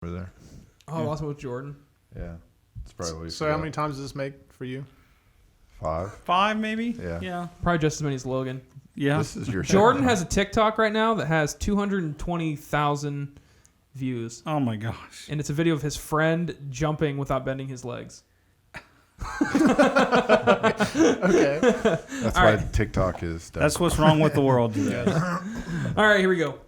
over there. Oh, also with Jordan. Yeah. It's probably So how many times does this make for you? 5. 5 maybe? Yeah. Probably just as many as Logan. Yeah. This is your Jordan has a TikTok right now that has 220,000 views. Oh my gosh. And it's a video of his friend jumping without bending his legs. Okay. That's All why right. TikTok is done. That's what's wrong with the world. All right, here we go.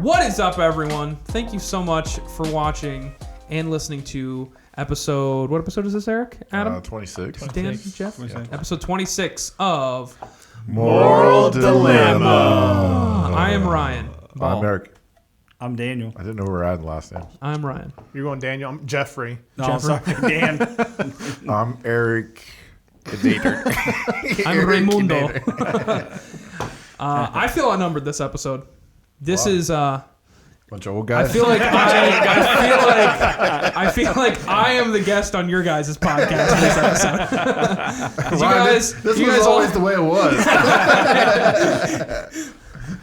What is up, everyone? Thank you so much for watching and listening to episode... What episode is this, Eric? Adam? 26. Dan? Jeff? Yeah. Episode 26 of... Moral Dilemma. I am Ryan. Ball. I'm Eric. I'm Daniel. I didn't know where I had the last name. I'm Ryan. You're going Daniel. I'm Jeffrey. No, I'm sorry, Dan. I'm Eric. I'm Raimundo. I feel outnumbered this episode. This is... Bunch of old guys. I feel like I feel like I am the guest on your guys' podcast in this episode. This was always the way it was.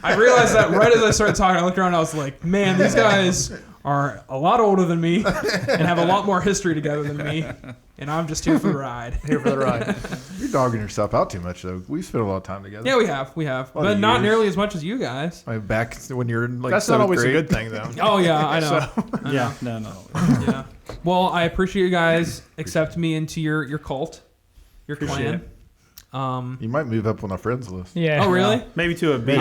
I realized that right as I started talking, I looked around and I was like, man, these guys are a lot older than me and have a lot more history together than me. And I'm just here for the ride. Here for the ride. You're dogging yourself out too much, though. We spent a lot of time together. Yeah, we have. But not nearly as much as you guys. I mean, back when you're in That's not always a good thing, though. Oh, yeah, I know. Yeah, no. Yeah. Well, I appreciate you guys accept me into your cult, your clan. You might move up on our friends list. Yeah. Oh, really? Maybe to a B.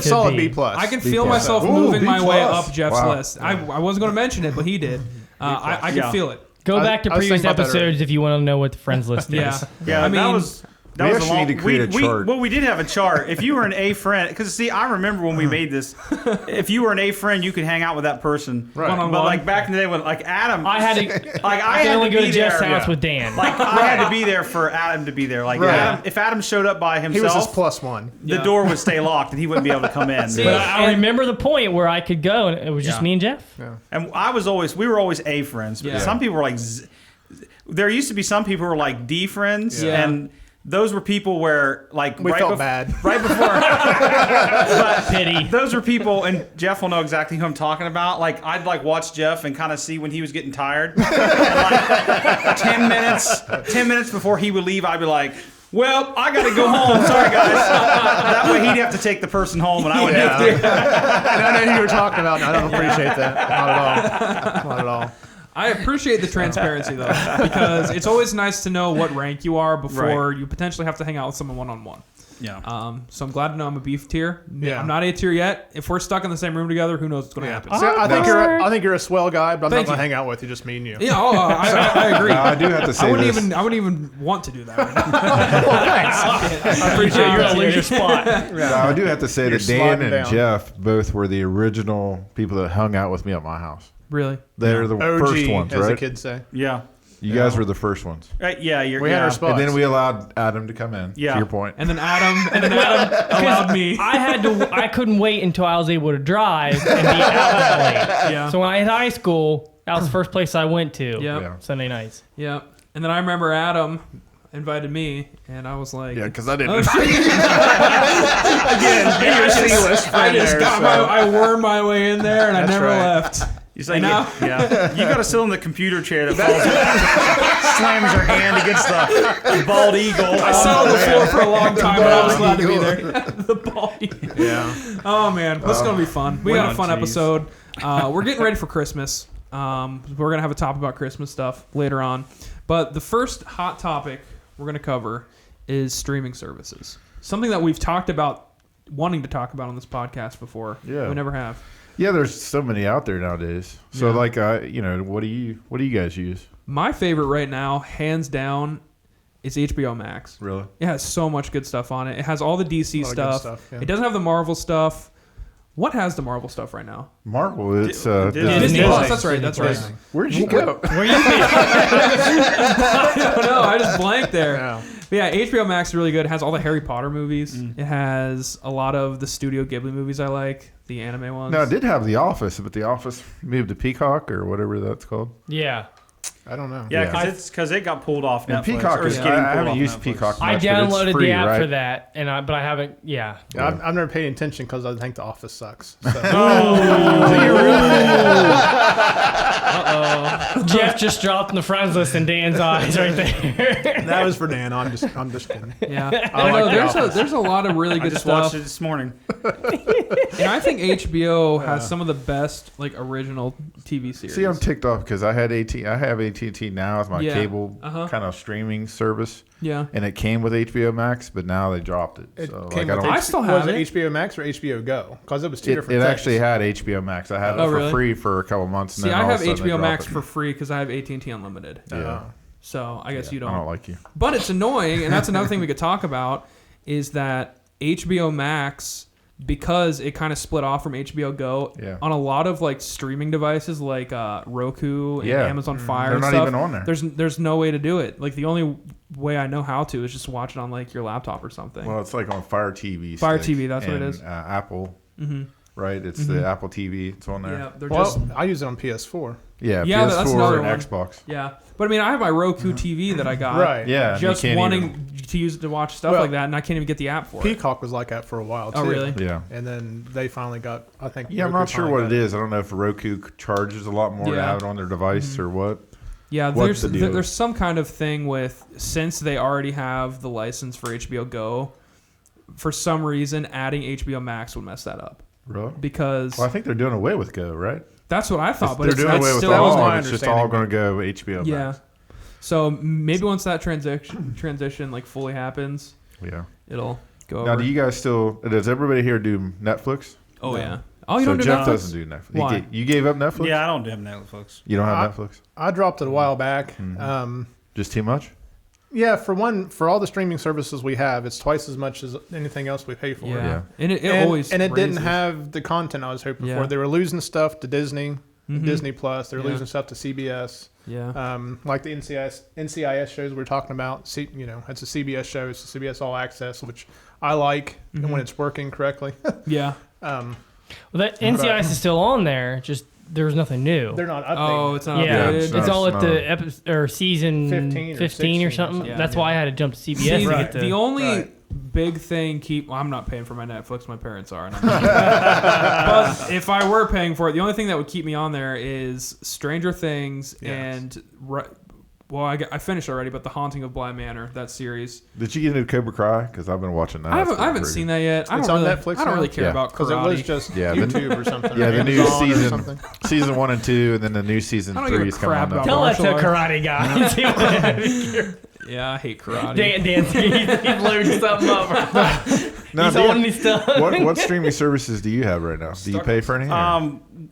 Solid B plus. I can feel myself Ooh, moving B my way plus. up Jeff's Wow. list. I wasn't going to mention it, but he did. I can feel it. Go back to I was previous thinking about that episodes if you want to know what the friends list is. Yeah. Yeah, I mean, that was We a actually long, need to create a chart. Well, we did have a chart. If you were an A friend, because see, I remember when we made this. If you were an A friend, you could hang out with that person. Right. One-on-one. But like back in the day, when like Adam, I had to. like I had can only to go be to Jeff's there. house with Dan. Like I had to be there for Adam to be there. Like Right. if Adam showed up by He was himself, his plus one. the door would stay locked and he wouldn't be able to come in. but I remember the point where I could go, and it was just Yeah. me and Jeff. Yeah. And we were always A friends. But Yeah. some people were like, there used to be some people who were like D friends, Yeah. and those were people where like We felt bad. right before. But Pity. those were people, and Jeff will know exactly who I'm talking about. Like I'd like watch Jeff and kind of see when he was getting tired. And like 10 minutes before he would leave, I'd be like, well, I got to go home. Sorry, guys. That way he'd have to take the person home, and I would have to. And I know who you were talking about, and I don't appreciate that. Not at all. Not at all. I appreciate the transparency, though, because it's always nice to know what rank you are before you potentially have to hang out with someone one-on-one. Yeah. So I'm glad to know I'm a B tier. Yeah. I'm not A tier yet. If we're stuck in the same room together, who knows what's going to happen. See, I think you're a swell guy, but I'm Thank not going to you. hang out with you. Just me and you. Yeah, I agree. I do have to say I wouldn't this. even want to do that right now. I appreciate You're your gonna lose your spot. Now, I do have to say that Dan sliding and down. Jeff both were the original people that hung out with me at my house. Really? They're the OG, first ones, as the right? kids say. Yeah. You guys were the first ones. Yeah. We had our spots. And then we allowed Adam to come in, Yeah. to your point. And then Adam allowed me. I couldn't wait until I was able to drive and be out that late. Yeah. So when I hit high school, that was the first place I went to. Yep. Yeah. Sunday nights. Yep. And then I remember Adam invited me, and I was like, Yeah, because I didn't. oh, shit. Again, you're a C-list I friend just there. got I wormed my way in there, and I That's never right. left. He's like, And now- yeah. You got to sit on the computer chair that falls slams your hand against the bald eagle. I sat on the floor for a long time, but I was glad to be there. The ball. Yeah. Oh man, this is gonna be fun. We got a Oh, fun geez. episode. We're getting ready for Christmas. We're gonna have a topic about Christmas stuff later on, but the first hot topic we're gonna cover is streaming services. Something that we've talked about, wanting to talk about on this podcast before. Yeah. We never have. Yeah, there's so many out there nowadays. So, Yeah. like, what do you guys use? My favorite right now, hands down, is HBO Max. Really? It has so much good stuff on it. It has all the DC A lot of good stuff. stuff, yeah. It doesn't have the Marvel stuff. What has the Marvel stuff right now? Marvel, it's Disney. Disney. Disney Plus. Plus. That's right. That's right. Where'd you go? Where you been? I don't know. I just blanked there. Yeah. But yeah, HBO Max is really good. It has all the Harry Potter movies. It has a lot of the Studio Ghibli movies I like, the anime ones. No, it did have The Office, but The Office moved to Peacock or whatever that's called. Yeah. I don't know. Yeah, Yeah. because it got pulled off And Netflix. Peacock or is. it's getting I pulled haven't off used Netflix. Peacock I much, but it's downloaded free, the app right? for that, but I haven't. Yeah. I've never paid attention because I think The Office sucks. So. Jeff just dropped in the friends list in Dan's eyes right there. That was for Dan. I'm just kidding. Yeah, I like The Office. there's a lot of really I good just stuff, watched it this morning. and I think HBO has some of the best like original TV series. See, I'm ticked off because I have AT&T now as my Yeah. cable Uh-huh. kind of streaming service, yeah, and it came with HBO Max, but now they dropped it. It So came like, I with don't. I still was have it it. HBO Max or HBO Go? Because it was two It different things. actually had HBO Max. I had it Oh, for really? free for a couple months. And See, then I all have of a sudden they HBO drop Max it. for free because I have AT&T Unlimited. Yeah. So I guess you I don't. don't like you. But it's annoying, and that's another thing we could talk about is that HBO Max, because it kind of split off from HBO Go, Yeah. on a lot of like streaming devices like Roku and Yeah. Amazon Fire They're and not stuff, even on there. There's no way to do it. Like the only way I know how to is just watch it on like your laptop or something. Well, it's like on Fire TV. Fire stick TV, that's what it and, is. Apple, Mm-hmm. right? It's the Apple TV. It's on there. Yeah, they're Well, just I use it on PS4. Yeah, Yeah, that's another PS4 one. and Xbox. yeah. But I mean, I have my Roku TV that I got, Right. Yeah, and you just can't wanting even- to use it to watch stuff Well, like that, and I can't even get the app for it. Peacock was like that for a while, too. Oh, really? Yeah. And then they finally got, I think. Yeah, I'm Roku not sure finally what got it is. I don't know if Roku charges a lot more to Yeah. have it on their device or what. Yeah, What's the deal? there's some kind of thing with, since they already have the license for HBO Go, for some reason adding HBO Max would mess that up. Really? Because Well, I think they're doing away with Go, right? that's what I thought, but They're it's doing away with still that was all. my It's just all understanding. going to go HBO yeah. Max. So maybe once that transition like fully happens, Yeah. it'll go Now, over. do you guys still? Does everybody here do Netflix? Oh No. yeah. Oh, you so don't do Jeff Netflix? doesn't do Netflix. Why? You gave up Netflix? Yeah, I don't do Netflix. You don't have Netflix? I dropped it a while back. Mm-hmm. Just too much? Yeah, for all the streaming services we have, it's twice as much as anything else we pay for. Yeah. Yeah. And it And, always and it didn't raises. have the content I was hoping Yeah. for. They were losing stuff to Disney, Mhm. Disney Plus. They were Yeah. losing stuff to CBS. Yeah. Like the NCIS shows we're talking about. It's a CBS show. It's a CBS All Access, which I like Mhm. when it's working correctly. Yeah. Well, that NCIS is still on there. Just there's nothing new. They're not updating. Oh, it's not Yeah, Yeah, updated. it's it's all not- at the or season 15 or 15 or 16 or something. something. That's Yeah. why I had to jump to CBS See, to Right. get the only Right. big thing I'm not paying for my Netflix. My parents are. And I'm not. But if I were paying for it, the only thing that would keep me on there is Stranger Things Yes. and I finished already, but The Haunting of Bly Manor, that series. Did you get into Cobra Kai? Because I've been watching that. I haven't seen that yet. I It's don't on really, Netflix I don't now? really care Yeah. about Because it karate. was just Yeah, the- YouTube or something. Yeah, or the new Amazon or season, something. season 1 and 2, and then the new season I don't give 3 a is coming crap on. about Netflix. Tell that to a Martial karate guy. See what happens. Yeah, I hate karate. Dan's he's loading something up. Now, He's Dan, holding his stuff. what streaming services do you have right now? Do you pay for any?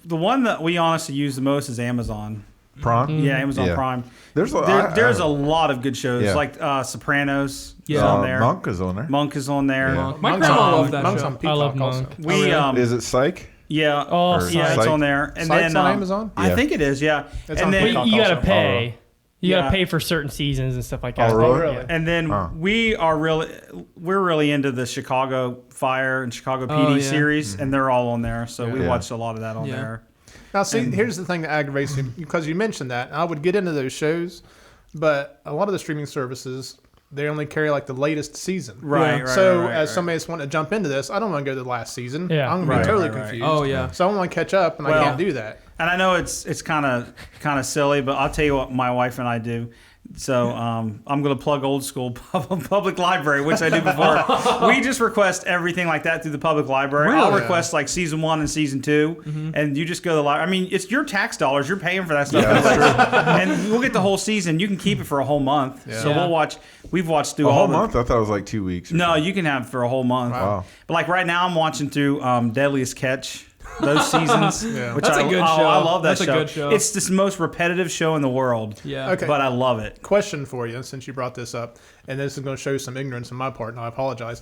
The one that we honestly use the most is Amazon. Prime? Yeah, Amazon Yeah. Prime. There's a, There's a lot of good shows Yeah. like Sopranos is Yeah. on there. Monk is on there. Monk is on there. Yeah. My Monk's grandma on- loved that Monk's show. on Peacock love Monk. also. We Is it Psych? yeah Oh, Or yeah, it's Psych? on there. And Psych's then on Amazon? I Yeah. think it is. Yeah, It's and on then Peacock. You gotta also. pay. You Yeah. gotta pay for certain seasons and stuff like that. Oh, really? really? and then Huh. we're really into the Chicago Fire and Chicago PD Oh, yeah. series, and they're all on there. So we Yeah. watched a lot of that on Yeah. there. Now, see, here's the thing that aggravates me because you mentioned that. I would get into those shows, but a lot of the streaming services, they only carry like the latest season. Right, right, So, right, as right. somebody that's wanting to jump into this, I don't want to go to the last season. Yeah. I'm going to Right, be totally right, right. confused. Oh yeah. So I want to catch up, and Well- I can't do that. And I know it's kind of silly, but I'll tell you what my wife and I do. So I'm going to plug old school public library, which I did before. We just request everything like that through the public library. I'll Really? request like season 1 and season 2, and you just go to the library. I mean, it's your tax dollars. You're paying for that stuff. Yeah, that's And we'll get the whole season. You can keep it for a whole month. So Yeah. we've watched through A all whole the, month? I thought it was like 2 weeks. or No, something. you can have it for a whole month. Wow. But like right now, I'm watching through Deadliest Catch. Those seasons, which That's a good show. I love that That's a show. good show. It's the most repetitive show in the world. Yeah. Okay. But I love it. Question for you, since you brought this up, and this is going to show some ignorance on my part, and I apologize.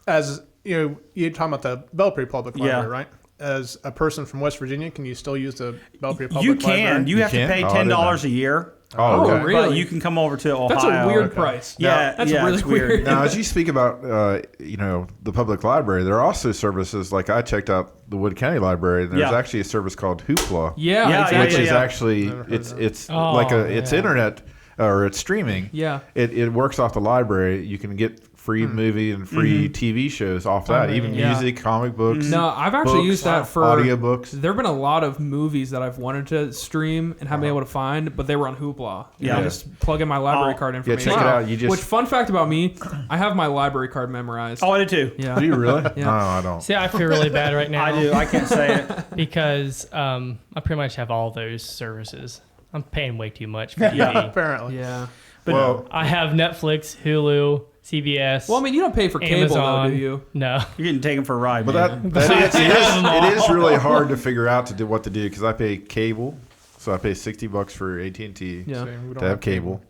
As you know, you're talking about the Belpre Public Library, Yeah. right? as a person from West Virginia, can you still use the Belfry Public You can. Library? You have to can? pay Oh, I didn't $10 know. a year. Oh, okay. really? But you can come over to Ohio. That's a weird okay. price. Yeah, That's yeah, really it's weird. Now, as you speak about, the public library, there are also services like I checked out the Wood County Library. There's Yeah. actually a service called Hoopla, Yeah, Yeah, exactly. which yeah, is yeah. actually Never heard it's of that. it's Oh, like it's yeah. internet or it's streaming. Yeah. It works off the library. You can get free movie and free TV shows off that, even Yeah. music, comic books. No, I've actually books, used that for audiobooks. There have been a lot of movies that I've wanted to stream and haven't been able to find, but they were on Hoopla. Yeah. I just plug in my library Oh, card Yeah, information. check it out. You just Which, fun fact about me, I have my library card memorized. Oh, I did too. Yeah. do you really? Yeah. No, I don't. See, I feel really bad right now. I do. I can't say it. Because I pretty much have all those services. I'm paying way too much for Yeah. TV. Apparently. Yeah. But Well, I have Netflix, Hulu, CBS. Well, I mean, you don't pay for cable, Amazon. though, do you? No. you're getting taken for a ride. but man. it is really hard to figure out to do what to do because I pay cable, so I pay $60 for AT&T Yeah. Same, we don't to have cable,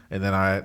and then I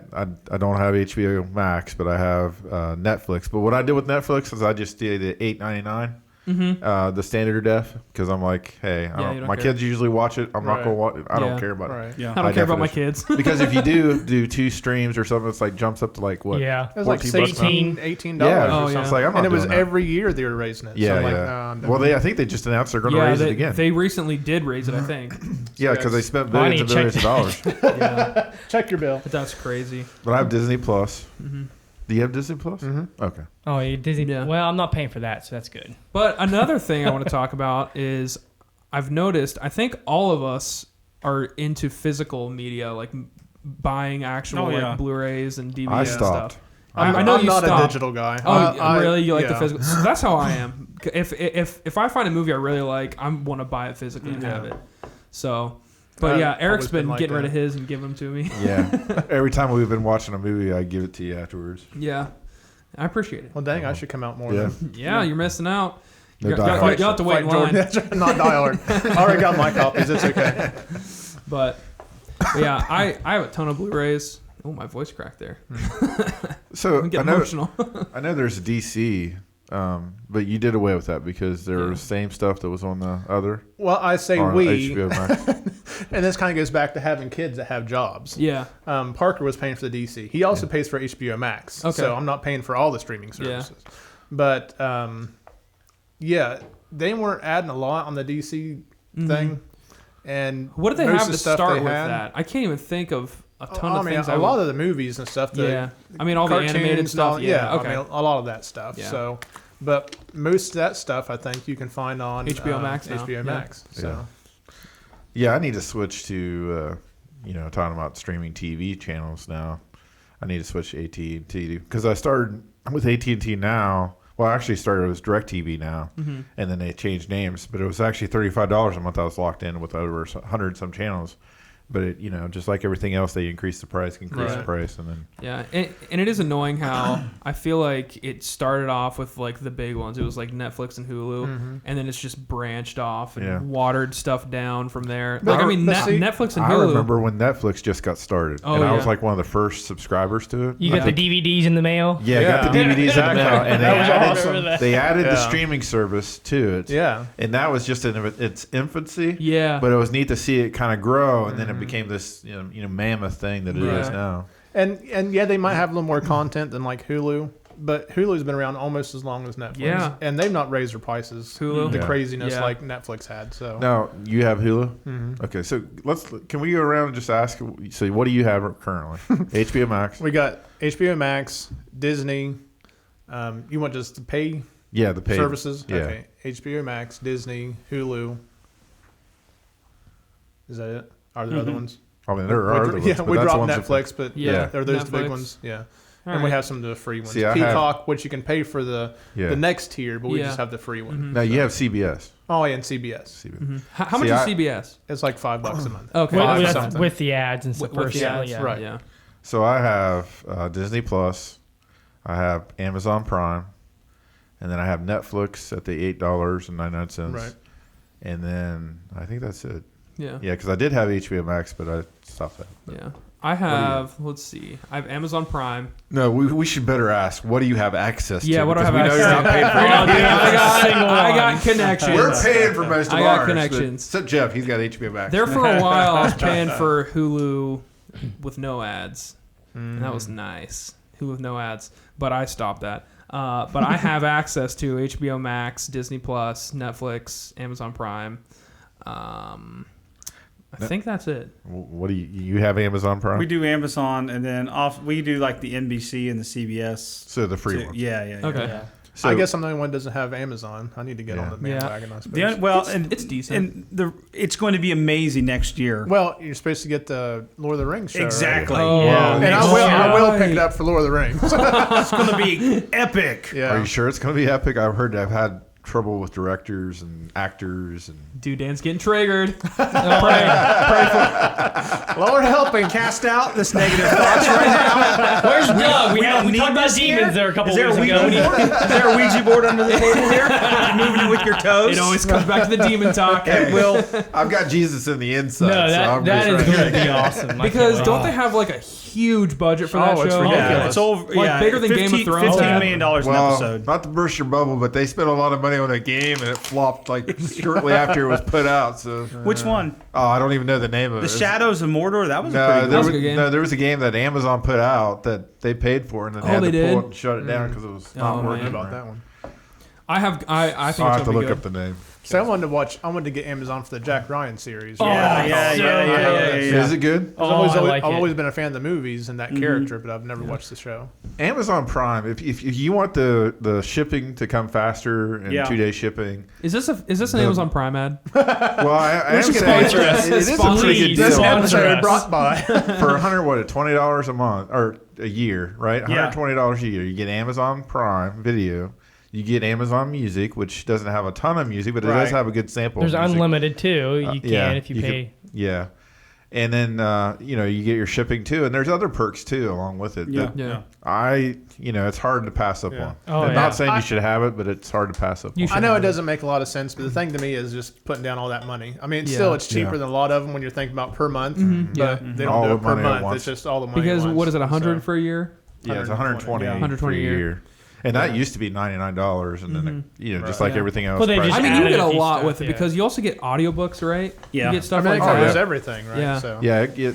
don't have HBO Max, but I have Netflix. But what I did with Netflix is I just did it $8.99. The standard def because I'm like, hey, Yeah, you don't my care. kids usually watch it. I'm not Right. gonna watch it. I Yeah. don't care about it. Right. Yeah. I don't High care about my definition. kids. Because if you do 2 streams or something, it's like jumps up to like what? Yeah. It was like 14 bucks now? $18 Yeah, or Oh, something. yeah. It's like I'm not And it was doing that. every year they were raising it. Yeah, so I'm like, yeah. nah, I'm done. Well, I think they just announced they're going to Yeah, raise they, it again. they recently did raise it, I think. Yeah, because they spent Well, I billions and need to billions check of dollars. Yeah. check your bill. But that's crazy. But I have Disney Plus. Mm-hmm. Do you have Disney Plus? Okay. Oh, you Disney. Yeah. Well, I'm not paying for that, so that's good. But another thing I want to talk about is I've noticed, I think all of us are into physical media, like buying actual Oh, yeah. like Blu-rays and DVDs I and stopped. stuff. I'm, I know I'm you not stopped. a digital guy. Oh, really? You like the yeah. physical? So that's how I am. If I find a movie I really like, I want to buy it physically and have it. So, but I've yeah, Eric's always been been like getting rid that. of his and giving them to me. Yeah. Every time we've been watching a movie, I give it to you afterwards. Yeah, I appreciate it. Well, dang, I should come out more. Yeah. Then. Yeah, you're missing out. No You'll Die Hard. have to wait in Jordan. line. That's right, not Die Hard. I already got my copies. It's okay. But yeah, I have a ton of Blu-rays. Oh, my voice cracked there. So I'm I getting know, emotional. I know there's DC, but you did away with that because there was the same stuff that was on the other. Well, I say on we, HBO Max. and this kind of goes back to having kids that have jobs. Yeah. Parker was paying for the DC. He also pays for HBO Max. Okay. So I'm not paying for all the streaming Yeah. services. But yeah, they weren't adding a lot on the DC thing. And What did they most have of to the stuff start they with had- that? I can't even think of a ton I of mean, things. a lot of the movies and stuff. The yeah. I mean, all the cartoons animated and stuff. all- Yeah. Okay. I mean, a lot of that stuff. Yeah. So, but most of that stuff I think you can find on HBO Max now. HBO Yeah. Max. So. Yeah. Yeah, I need to switch to, talking about streaming TV channels now. I need to switch to AT&T because I started with AT&T now. Well, I actually started with DirecTV now, and then they changed names. But it was actually $35 a month. I was locked in with over 100 and some channels. But it, just like everything else, they increase the price, the Right. price, and then Yeah, and it is annoying how I feel like it started off with like the big ones. It was like Netflix and Hulu, and then it's just branched off and Yeah. watered stuff down from there. But- Like I mean, but see, Netflix and I Hulu. remember when Netflix just got started, Oh, and I was yeah. like one of the first subscribers to it. You I got the think- DVDs in the mail. Yeah, I got the Yeah. DVDs in the mail, and That was added, awesome. they added the Yeah. streaming service to it. Yeah. And that was just in its infancy. Yeah. But it was neat to see it kind of grow, and then it became this mammoth thing that it is Right. now. And yeah, they might have a little more content than like Hulu, but Hulu's been around almost as long as Netflix. Yeah. And they've not raised their prices. Hulu? The Yeah. craziness Yeah. like Netflix had. So Now you have Hulu. Okay, so can we go around and just ask? So what do you have currently? HBO Max. we got HBO Max, Disney. You want just to pay Yeah, the paid services? Yeah. Okay. HBO Max, Disney, Hulu. Is that it? Are there other ones? I mean, there are other ones. Yeah, but we that's dropped ones that- Netflix, but Yeah. are those the big Netflix. ones? Yeah. All And we right. have some of the free ones. See, I have- Peacock, which you can pay for the Yeah. next tier, but we Yeah. just have the free one. Now you have CBS. Oh, yeah, and CBS. CBS. How much See, is I- CBS? It's like $5 a month. Okay. With, Five with, something. with the ads and stuff. With first the sale, ads, yeah. right. Yeah. So I have Disney Plus, I have Amazon Prime, and then I have Netflix at the $8.99. Right. And then I think that's it. Yeah. Yeah, because I did have HBO Max, but I stopped that. Yeah. I have. Let's see. I have Amazon Prime. No, we should better ask. What do you have access to? Yeah, what do I Because have we know access you're not paying for Oh, dude, anything. I got connections. We're paying for most of I got ours. connections. Except Jeff, he's got HBO Max. There for a while, I was paying for Hulu with no ads, and that was nice. Hulu with no ads, but I stopped that. But I have access to HBO Max, Disney Plus, Netflix, Amazon Prime. I think that's it. What do you have Amazon Prime? We do Amazon, and then we do like the NBC and the CBS. So the free ones. Yeah. Okay. Yeah. So, I guess I'm the only one that doesn't have Amazon. I need to get Yeah. on the bandwagon, I suppose. It's decent. And it's going to be amazing next year. Well, you're supposed to get the Lord of the Rings show, right? Exactly. Oh, yeah. And I will pick it up for Lord of the Rings. It's going to be epic. Yeah. Are you sure it's going to be epic? I've heard I've had trouble with directors and actors and Dude, Dan's getting triggered. Lord help him. Cast out this negative thoughts right now. Where's Doug? We don't talked need about this demons here? there a couple Is there a weeks Ouija ago. board? Is there a Ouija board under the table here? You're moving it with your toes. It always comes back to the demon talk. I've got Jesus in the inside. No, that is going to be awesome. I Because can't don't wait. they have like a huge budget for that Oh, it's show? ridiculous. Yeah, it's over. Like bigger than Game of Thrones? $15 million an well, episode. not to burst your bubble, but they spent a lot of money on a game and it flopped like shortly after it was put out. So, Which one? oh, I don't even know the name of The it. Shadows of Mordor. That was a No, pretty there good. was a was, good game. no, there was a game that Amazon put out that they paid for and then Oh, had they to pull did? it and shut it down because it was Oh, not man. working. about right. that one. I think I'll it's have gonna to be look good. up the name. So I wanted to get Amazon for the Jack Ryan series. Oh, Yeah. Is it good? Oh, I've I like I've it. always been a fan of the movies and that character, but I've never watched the show. Amazon Prime. If you want the shipping to come faster and Yeah. 2-day shipping, Is this an Amazon Prime ad? well, I am should saying sponsor us. it is a Sponsor pretty good us. deal. This Sponsor episode us. brought by. For $20 a month or a year, right? Yeah. $120 a year. You get Amazon Prime Video. You get Amazon Music, which doesn't have a ton of music, but it does Right. have a good sample. There's of music. unlimited too. You can Yeah, if you pay. yeah, and then you get your shipping too, and there's other perks too along with it. Yeah. that Yeah. it's hard to pass up Yeah. on. Oh, I'm yeah. not saying you should have it, but it's hard to pass up. You on. should I know have it doesn't make a lot of sense, but the thing to me is just putting down all that money. I mean, Yeah. still, it's cheaper Yeah. than a lot of them when you're thinking about per month, Yeah. but they don't All do the it per money at month. once. It's just all the money. Because at once. what is it? 100 So- for a year? Yeah, it's 120 yeah. for 120 a a year. year. And that used to be $99, and then just like Yeah. everything else. Well, they price- just I mean, you added get a a few lot stuff, with it yeah. because you also get audiobooks, right? Yeah. You get I stuff mean, it like covers that. everything, right? Yeah. So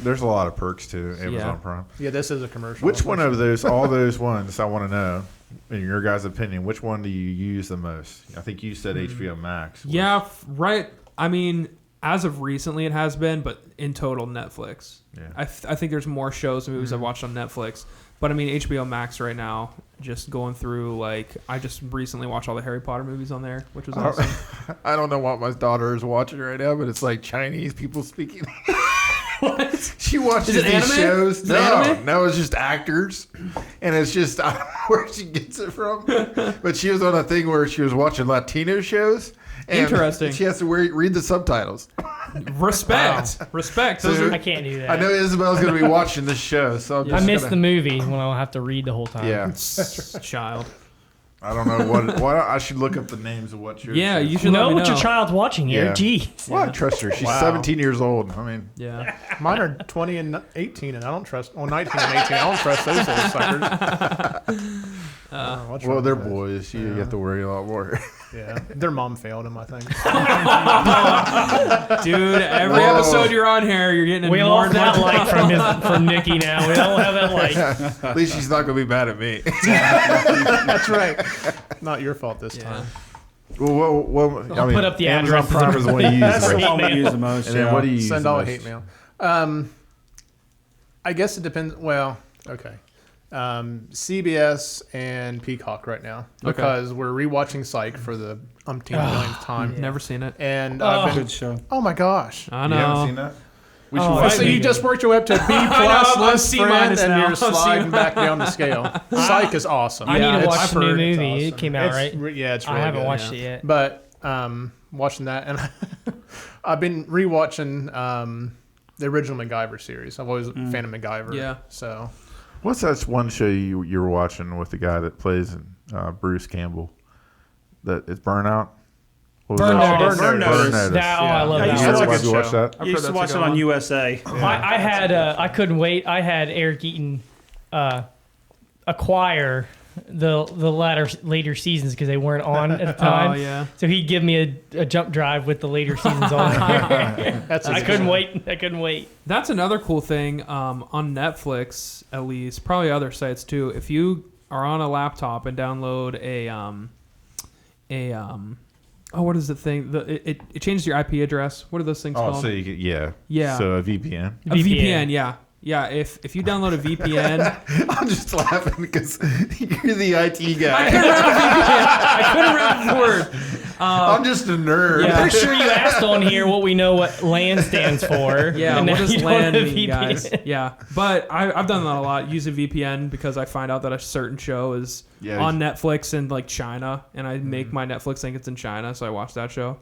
there's a lot of perks to Amazon Yeah. Prime. yeah, this is a commercial. Which one of all those ones I want to know, in your guys' opinion, which one do you use the most? I think you said HBO Max. was- Yeah, right. I mean, as of recently, it has been, but in total, Netflix. Yeah. I think there's more shows and movies I've watched on Netflix. But I mean, HBO Max right now, just going through, like, I just recently watched all the Harry Potter movies on there, which was awesome. I don't know what my daughter is watching right now, but it's like Chinese people speaking. What? She watches Is it these anime? shows. Is it No, anime? no, it's just actors, and it's just I don't know where she gets it from. But she was on a thing where she was watching Latino shows. And Interesting. She has to read the subtitles. Respect. Respect. Those So- are, I can't do that. I know Isabel's going to be watching this show, so I'm I just missed the gonna, movie when I'll have to read the whole time. Yeah, child. I don't know what I should look up the names of what shows. Yeah, she- you You should let know me what know. your child's watching here. Yeah. Jeez. Well, I trust her. She's Wow. 17 years old. I mean, Yeah. Mine are 20 and 18, and I don't trust. Well, 19 and 18. I don't trust those little suckers. What's well, wrong they're with that? boys. You have to worry a lot more. Yeah, their mom failed them, I think. Dude, every Whoa. episode you're on here, you're getting We more lost and that more. like from Nikki now. We don't have that like. At least she's not going to be mad at me. That's right. Not your fault this Yeah. time. Well, I mean, put up the Amazon addresses Prime is the one you use. That's the Right? one we use the most. And then what do you use? Send the all most? hate mail. I guess it depends. Well, okay. CBS and Peacock right now because we're rewatching Psych for the umpteenth millionth time. Never seen it. And Good show. oh my gosh. I You haven't know. seen that? We should Oh, watch So it. you just worked your way up to B I plus, know, I'm list C friend, minus and now. you're I'm C- sliding back down the scale. Psych is awesome. I need to It's- watch I've the new heard it's movie. It awesome. came out, It's right? Yeah, it's I really haven't good. watched it yet. But watching that, and I've been rewatching the original MacGyver series. I've always been a fan of MacGyver. Yeah. So What's that one show you were watching with the guy that plays Bruce Campbell? That it's Burnout. What was Burn that? Notice. Burn Notice. That, oh, I love Yeah, that. you one. that's a Why'd good you watch show. that? I've You heard used to that's a watch good it on one. USA. I had I couldn't wait. I had Eric Eaton acquire the later seasons because they weren't on at the time. Oh yeah. So he'd give me a jump drive with the later seasons on. That's a I good couldn't one. wait. I couldn't wait. That's another cool thing on Netflix, at least, probably other sites too. If you are on a laptop and download what is the thing? It changes your IP address. What are those things Oh, called? so you get, yeah. Yeah. So a VPN. A VPN, yeah. Yeah, if you download a VPN, I'm just laughing because you're the IT guy. I couldn't remember the word. I'm just a nerd. Yeah. I'm pretty sure you asked on here what we know what LAN stands for. Yeah, and what now does you don't LAN have mean, VPN. guys? Yeah, but I've done that a lot. Use a VPN because I find out that a certain show is Yeah. on Netflix in like China, and I make my Netflix think it's in China, so I watch that show.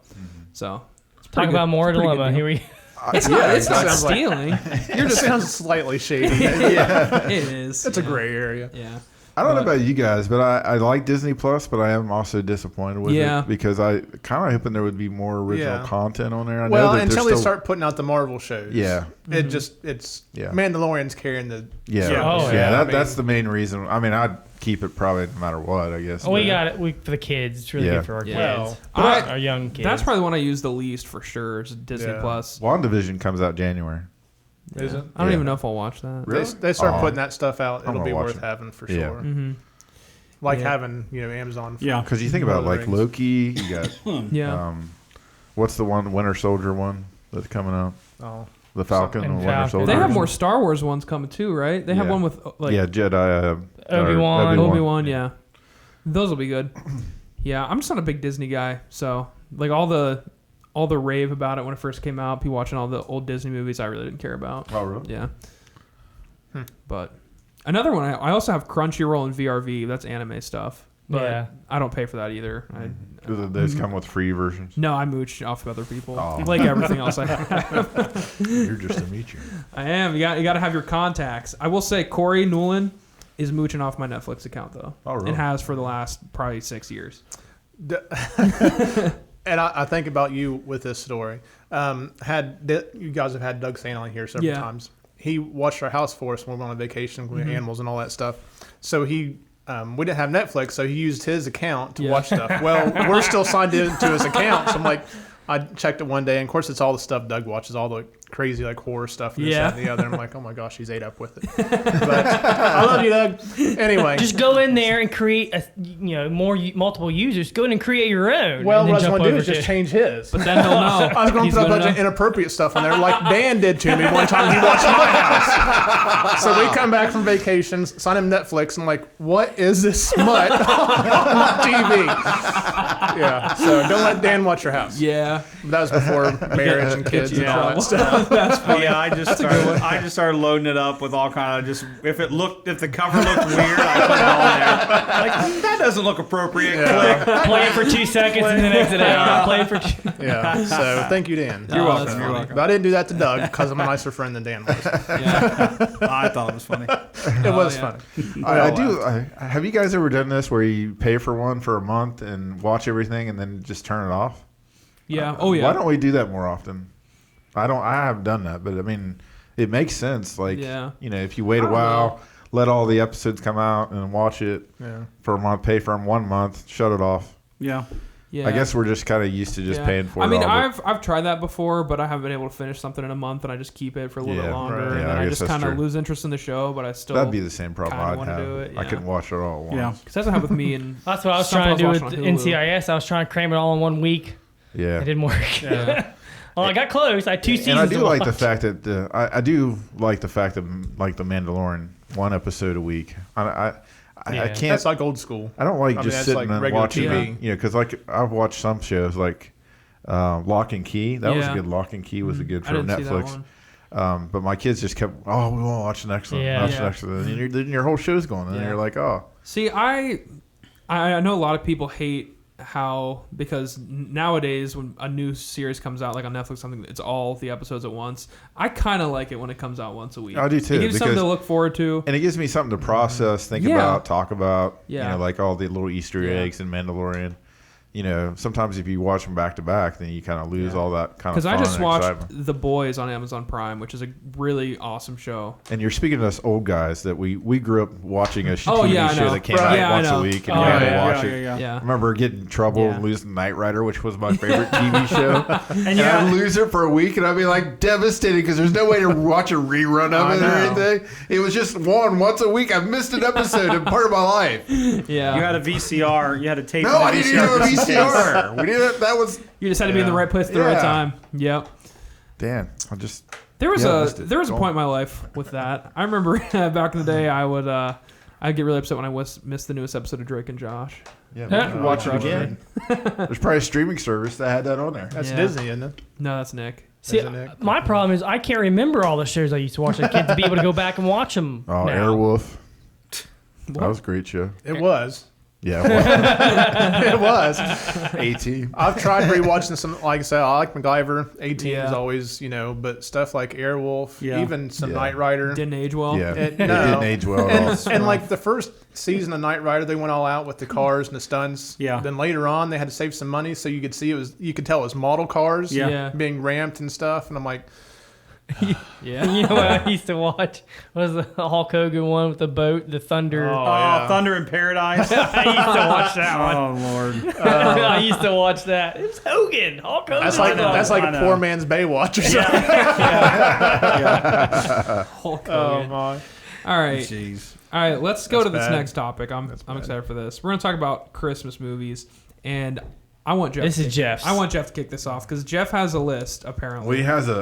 So it's Talk pretty about good. more It's a pretty dilemma. good Here deal. we. It's not. It's not Sounds like- stealing. It sounds slightly shady. It is. It's a yeah. gray area. Yeah. I don't know about you guys, but I like Disney Plus, but I am also disappointed with Yeah. it because I kind of hoping there would be more original Yeah. content on there. I know Well, that until there's they still, start putting out the Marvel shows. Yeah. It's Yeah. Mandalorian's carrying the Yeah, Yeah. Oh, yeah, yeah. that's the main reason. I mean, I'd keep it probably no matter what, I guess. Oh, we but- got it for the kids. It's really Yeah. good for our Yeah. kids. I- Our young kids. That's probably the one I use the least for sure. Is Disney Yeah. Plus. WandaVision comes out January. Is it? I don't Yeah. even know if I'll watch that. Really? They start Aw. putting that stuff out. I'm It'll gonna be watch worth it. having for Yeah. sure. Mm-hmm. Like Yeah. having Amazon. For Yeah. Because you think about Lord like of the Rings. Loki, you got Yeah. what's the one Winter Soldier one that's coming out? Oh. The Falcon And and Winter Falcon. Soldier. They have more Star Wars ones coming too, right? They have Yeah. one with like yeah, Jedi. or Obi-Wan. Obi-Wan, yeah. Those will be good. Yeah, I'm just not a big Disney guy, so like all the rave about it when it first came out, people watching all the old Disney movies I really didn't care about. Oh, really? Yeah. But another one, I also have Crunchyroll and VRV. That's anime stuff. But Yeah. I don't pay for that either. Do those come with free versions? No, I mooch off of other people. Oh. Like everything else I have. You're just a meacher. I am. You got to have your contacts. I will say Corey Newland is mooching off my Netflix account though. Oh, really? And has for the last probably 6 years. And I think about you with this story. You guys have had Doug Sane on here several Yeah. times. He watched our house for us when we went on vacation with animals and all that stuff. So we didn't have Netflix, so he used his account to Yeah. watch stuff. Well, we're still signed into his account, so I'm like, I checked it one day, and of course it's all the stuff Doug watches, all the crazy like horror stuff and this, Yeah. that, and the other. I'm like, oh my gosh, he's ate up with it. But I love you, Doug. Anyway, Just go in there and create multiple users. Go in and create your own. well, and then what I was jump going to do over is just to- change his. But then he'll know. I was going to He's put a gonna bunch of know. inappropriate stuff on there, like Dan did to me one time. He watched my house. So we come back from vacations, sign him Netflix, and I'm like, what is this smut on TV? Yeah. So don't let Dan watch your house. Yeah. That was before marriage and kids and all that stuff. Yeah, I just started loading it up with all kind of just if the cover looked weird, I put it on there. Like that doesn't look appropriate. Click. Play it for 2 seconds and then exit out. Play it for Yeah. So thank you, Dan. You're welcome. So, You're welcome. But I didn't do that to Doug because I'm a nicer friend than Dan was. Yeah. I thought it was funny. It was yeah. funny. I do. Have you guys ever done this where you pay for one for a month and watch everything and then just turn it off? Yeah. Oh yeah. Why don't we do that more often? I haven't done that, but I mean, it makes sense. Like, Yeah. If you wait a while, let all the episodes come out and watch it Yeah. for a month, pay for them 1 month, shut it off. Yeah. Yeah. I guess we're just kind of used to just Yeah. paying for it. I mean, all, but- I've tried that before, but I haven't been able to finish something in a month, and I just keep it for a little bit Yeah, longer, right. and Yeah, then I I guess just that's kind of true. lose interest in the show. But I still That'd be the same problem kinda I'd wanna have. do it, I yeah. couldn't watch it all at Yeah. once. because that's what happened with me and That's what I was stuff trying to do with watching on Hulu. NCIS. I was trying to cram it all in 1 week. Yeah. It didn't work. Yeah. Well, I got close. I had 2 seasons. And I do to like the watch. fact that I do like the fact that like the Mandalorian, 1 episode a week. I Yeah. can't. That's like old school. I don't like I mean, just that's sitting like and regular watching TV. it. Because like I've watched some shows like Lock and Key. That was a Yeah. good. Lock and Key was a good I for didn't see that Netflix. one. But my kids just kept, we want to watch the next one. Yeah. Watch Yeah. the next one. And then your whole show's going. And Yeah. you're like, oh. See, I know a lot of people hate how because nowadays when a new series comes out like on Netflix, something it's all the episodes at once. I kind of like it when it comes out once a week. I do too, It gives something because- to look forward to. And it gives me something to process, think Yeah. about, talk about. Yeah. Like all the little Easter Yeah. eggs in Mandalorian. sometimes if you watch them back to back, then you kind of lose all that kind of. Because I fun just and watched excitement. The Boys on Amazon Prime, which is a really awesome show. And you're speaking to us old guys that we grew up watching a Oh, TV yeah, I show know. that came Right. out Yeah, I once know. a week, and Oh, you had to yeah, watch it. Yeah. I remember getting in trouble Yeah. and losing Knight Rider, which was my favorite TV show. And I'd lose it for a week, and I'd be like devastated because there's no way to watch a rerun of it or anything. It was just once a week. I missed an episode of part of my life. Yeah. You had a VCR. You had a tape. No, of I the didn't have a just in case. VCR. We didn't. That was You just had to be in the right place at the right Yeah. time. Yep. damn. I just There was I missed it. a Go on. point in my life with that. I remember back in the day, I'd get really upset when I missed the newest episode of Drake and Josh. Yeah, we should watch it again. There's probably a streaming service that had that on there. That's Yeah. Disney, isn't it? No, that's Nick. See, Isn't it? my problem is I can't remember all the shows I used to watch as a kid to be able to go back and watch them. Oh, now. Airwolf. That was a great show. It was. Yeah, It was. A-Team. I've tried rewatching some, like I said, I like MacGyver. A-Team is Yeah. always, but stuff like Airwolf, Yeah. even some Yeah. Knight Rider. Didn't age well. Yeah, It- it no. didn't age well at all. And like the first season of Knight Rider, they went all out with the cars and the stunts. Yeah. Then later on, they had to save some money, so you could tell it was model cars. Yeah. Yeah. Being ramped and stuff, and I'm like, Yeah. You know what I used to watch was the Hulk Hogan one with the boat, the Thunder. Oh, Oh, yeah. Thunder in Paradise. I used to watch that one. Oh Lord. I used to watch that. It's Hogan. Hulk Hogan. that's like know, I a know. poor man's Baywatch or something. Hulk Oh Hogan. my! All right. Jeez. All right, let's go That's to this bad. next topic. I'm excited for this. We're going to talk about Christmas movies, and I want Jeff. This to is kick- Jeff's. I want Jeff to kick this off because Jeff has a list apparently. Well,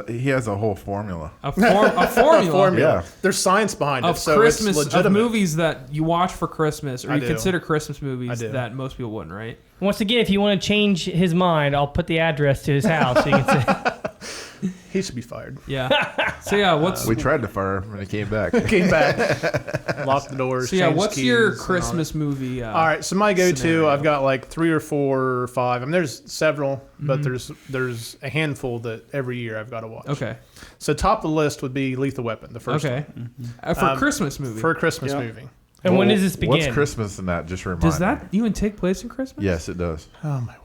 he has a whole formula. a formula. Formula. Yeah. There's science behind Of it, so Christmas, it's of legitimate. movies that you watch for Christmas, or I you do. consider Christmas movies I do. that most people wouldn't, right? Once again, if you want to change his mind, I'll put the address to his house so you can say. He should be fired. Yeah. So yeah, what's We tried to fire him when he came back. Came back, locked the doors. so yeah, changed what's keys your and all that. Christmas movie? All right, so my go-to, scenario? I've got like 3 or 4 or 5. I mean, there's several, but Mm-hmm. there's a handful that every year I've got to watch. Okay. So top of the list would be Lethal Weapon, the first Okay. one, For a Christmas movie. for a Christmas Yeah. movie. And when Well, does this begin? What's Christmas in that? Just remind Does me. that even take place in Christmas? Yes, it does. Oh my word!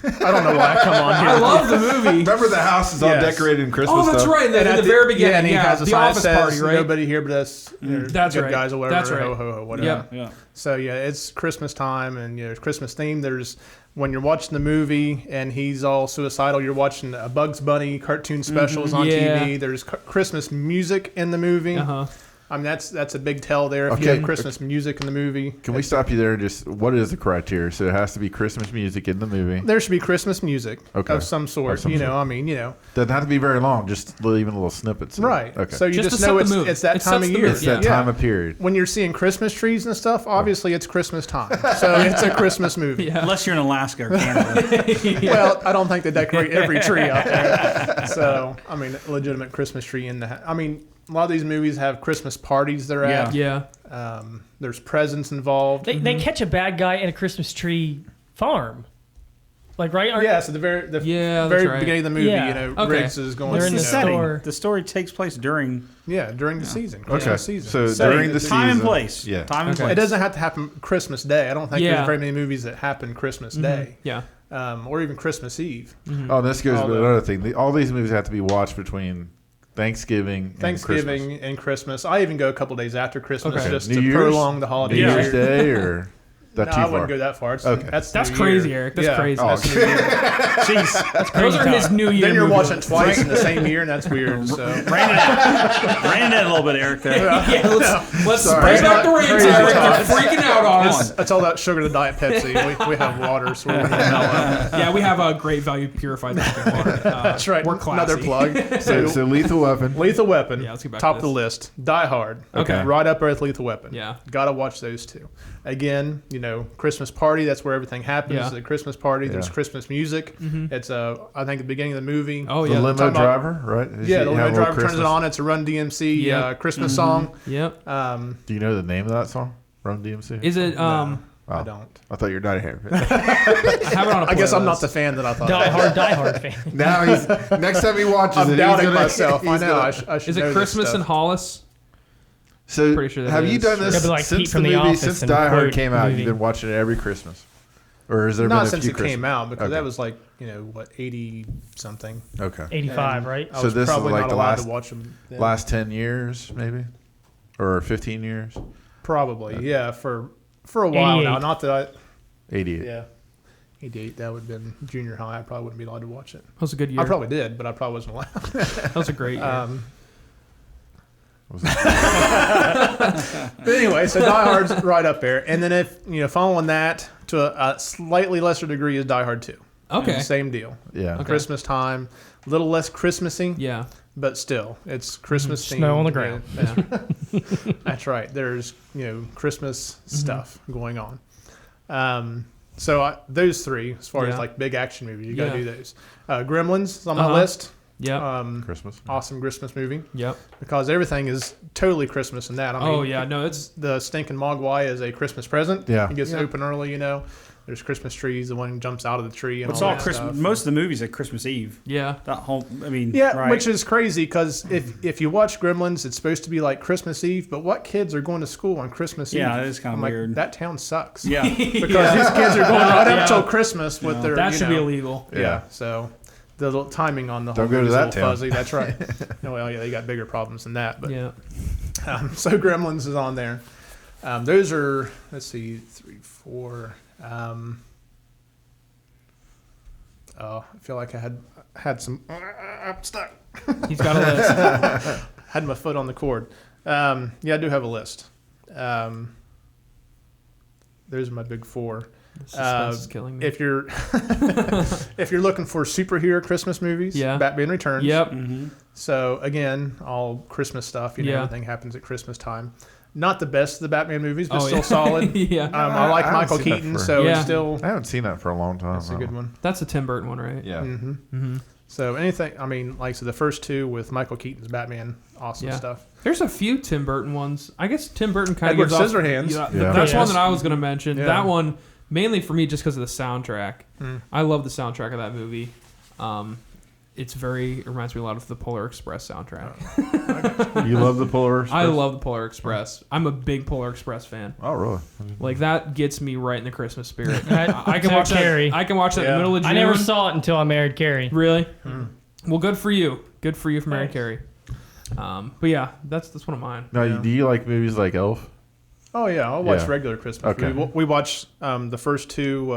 I don't know why I come on here. I love the movie. Remember the house is all Yes. decorated in Christmas Oh, that's stuff? right. And In at the very beginning, yeah, and he has a the sign that office says, party, right? Nobody here but us. That's good right. guys or whatever. That's right. Ho ho ho. Whatever. Yep. Yeah. So yeah, it's Christmas time and it's Christmas theme. There's when you're watching the movie and he's all suicidal, you're watching a Bugs Bunny cartoon specials on Yeah. TV. There's Christmas music in the movie. Uh-huh. I mean that's a big tell there. If you Okay. have Christmas music in the movie, Can we stop you there and just what is the criteria? So it has to be Christmas music in the movie. there should be Christmas music Okay. of some sort. Of some you know, sort. I mean, Doesn't have to be very long. Just even little snippets. right. Okay. So you Just just, to know set the mood. it's that It time sets of the year. mood, it's that yeah. time of period. When you're seeing Christmas trees and stuff, obviously it's Christmas time. So it's a Christmas movie. Yeah. Unless you're in Alaska or Canada. Well, I don't think they decorate every tree out there. So, I mean, a legitimate Christmas tree in the. I mean, a lot of these movies have Christmas parties they're at. Yeah. There's presents involved. They catch a bad guy in a Christmas tree farm. Like, right? Yeah, so the very Yeah, that's right. beginning of the movie, Yeah. you know, Okay. Riggs is going. They're in you the know, Setting. store. The story takes place during Yeah, during the season. Okay. Christmas season. So Setting during the the- time and season- place. Yeah. Time and Okay. place. It doesn't have to happen Christmas Day. I don't think Yeah. there's very many movies that happen Christmas Day, Yeah. or even Christmas Eve. Oh, this goes All with the- another thing. All these movies have to be watched between Thanksgiving and Thanksgiving and Christmas. I even go a couple days after Christmas Okay. just New to Year's? prolong the holiday. New Yeah. Year's Day or that No, too I far? wouldn't go that far. It's, Okay. That's That's New crazy, Year. Eric. That's Yeah. crazy. Oh, That's New Year. Jeez. Those are his New Year Then you're movies. watching twice in the same year, and that's weird. So. Ran it in a little bit, Eric. There. Yeah, let's Sorry. bring back the reins, Crazy Eric. You're talk. freaking out on us. That's all that sugar to Diet Pepsi. We have water, so we're Yeah, we have a great value purified drinking water. That's right. We're classy. Another plug. So Lethal Weapon. Lethal Weapon. Yeah, let's get back top to of the this. list. Die Hard. Okay. Right up there with Lethal Weapon. Yeah. Gotta watch those two. Again, Christmas party. That's where everything happens. Yeah. It's a Christmas party. There's Yeah. Christmas music. It's I think the beginning of the movie. Oh, The yeah. limo talking about- driver, right? Does Yeah, he the have limo a little driver turns it Christmas- on. It's a Run DMC Yeah. Christmas song. Yep. Do you know the name of that song? Run DMC? Is it, I Oh, don't. I thought you were not here. I have it on a I guess I'm not playlist. the fan that I thought. Die Hard fan. Now he's next time he watches it, I'm he's doubting gonna- myself. I he's know. gonna- I should Is know it this Christmas stuff. in Hollis? So Pretty sure that have you is. done this Gotta be like since Pete the from The movie? Office Since and Die Hard quote came out, movie. you've been watching it every Christmas. Or has there Not been a since few it came out, because Okay. that was like, 80 something. Okay. 85, And right? I So was this is probably like not the allowed last- to watch them. Then. Last 10 years, maybe? Or 15 years? Probably, yeah, for a while now. 88. Not that 88. yeah. 88, that would have been junior high. I probably wouldn't be allowed to watch it. That was a good year. I probably did, but I probably wasn't allowed. That was a great year. Was it- But anyway, so Die Hard's right up there. And then if, following that to a slightly lesser degree is Die Hard 2. Okay. Same deal. yeah. Okay. Christmas time, a little less Christmassy, Yeah. but still, it's Christmas themed. Snow on the ground. Yeah. That's right. There's, Christmas stuff going on. So those three, as far as Yeah. like big action movies, you got to Yeah. do those. Gremlins is on my Uh-huh. list. Yep. Christmas. Awesome Christmas movie Yep. because everything is totally Christmas in that. I mean, Oh yeah. No, it's the stinking Mogwai is a Christmas present. Yeah. It gets Yeah. open early, There's Christmas trees. The one jumps out of the tree and It's all all that Christmas. stuff. Most of the movies at Christmas Eve. yeah. That whole, Yeah, right. which is crazy because if you watch Gremlins, it's supposed to be like Christmas Eve, but what kids are going to school on Christmas Eve? Yeah, that is kinda I'm like, weird. that town sucks. Yeah. Because these kids are going right up till Christmas with their. That should be illegal. Yeah. So the little timing on the Don't whole go to movie is that a little town. fuzzy. That's right. No, well, yeah, they got bigger problems than that. But Yeah. so Gremlins is on there. Those are, let's see, 3, 4. I feel like I had some. I'm stuck. He's got a list. Had my foot on the cord. Yeah, I do have a list. Those are my big 4. The suspense is killing me. If you're if you're looking for superhero Christmas movies, Yeah. Batman Returns. Yep. So again, all Christmas stuff. Yeah. Everything happens at Christmas time. Not the best of the Batman movies, but Oh, still yeah. solid. Yeah. I like I haven't Michael seen that Keaton, for- so Yeah. it's still I haven't seen that for a long time. that's a good one. That's a Tim Burton one, right? Yeah. Mm-hmm. So anything, like so the first 2 with Michael Keaton's Batman, awesome Yeah. stuff. There's a few Tim Burton ones. I guess Tim Burton kind of Edward gives off. Scissorhands. Yeah. That's one Yes. that I was going to mention. Yeah. That one mainly for me just because of the soundtrack. Mm. I love the soundtrack of that movie. It reminds me a lot of the Polar Express soundtrack. You love the Polar Express? I love the Polar Express. I'm a big Polar Express fan. Oh, really? Like that gets me right in the Christmas spirit. I I can watch that. Carrie. I can watch that in the Yeah. middle of June. I never saw it until I married Carrie. Really? Well, good for you. Good for you for marrying Carrie. But yeah, that's one of mine. Now, Yeah. do you like movies like Elf? Oh yeah, I'll watch Yeah. regular Christmas. Okay. We watched the first 2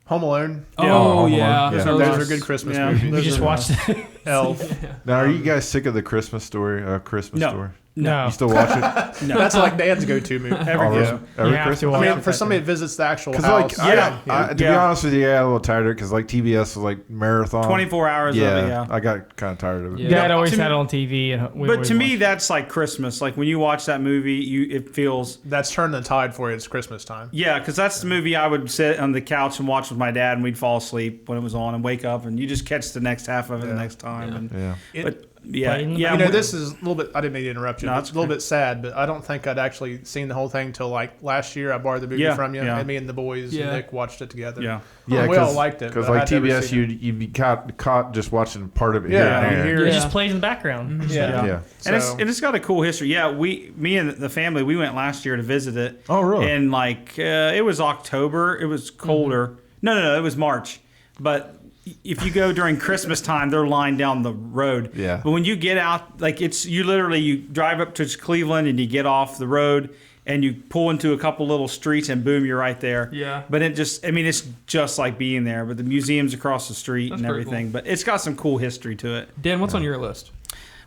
Home Alone. Oh Home yeah, Alone. Yeah. Those Those- are good Christmas Yeah. movies. We Those just are, watched it. Elf. Yeah. Now, are you guys sick of the Christmas story? Christmas No. story? No. You still watch it? No. That's like Dad's go-to movie. Every Oh, year. really? Every You have to Christmas? watch I it. mean, for somebody that visits the actual Because house. like, Yeah. to be Yeah. honest with you, I got a little tired of it because like TBS was like marathon. 24 hours yeah, of it, yeah. I got kind of tired of it. Yeah. Dad always To me- had it on TV. And we But always to me, watched that's like Christmas. Like when you watch that movie, it feels That's turning the tide for you. It's Christmas time. yeah, because that's the movie I would sit on the couch and watch with my dad, and we'd fall asleep when it was on, and wake up, and you just catch the next half of it the Yeah. next time. And, Yeah. but yeah, Playing the yeah, This is a little bit. I didn't mean to interrupt you. No, but it's it's a little okay. bit sad, but I don't think I'd actually seen the whole thing until like last year. I borrowed the movie Yeah, from you, yeah. and me and the boys Yeah. and Nick watched it together. yeah. Yeah, we all liked it, Because but I like had never TBS, seen you'd be caught just watching part of it. Yeah, here and you there. hear- it. It Yeah. just plays in the background. Yeah. Yeah. So- And it's got a cool history. Yeah, me and the family, we went last year to visit it. Oh, really? And like it was October. It was colder. No, it was March. But if you go during Christmas time, they're lined down the road. Yeah. But when you get out, like you drive up to Cleveland and you get off the road and you pull into a couple little streets and boom, you're right there. Yeah. But it's just like being there. But the museum's across the street That's and pretty everything. cool. But it's got some cool history to it. Dan, what's on your list?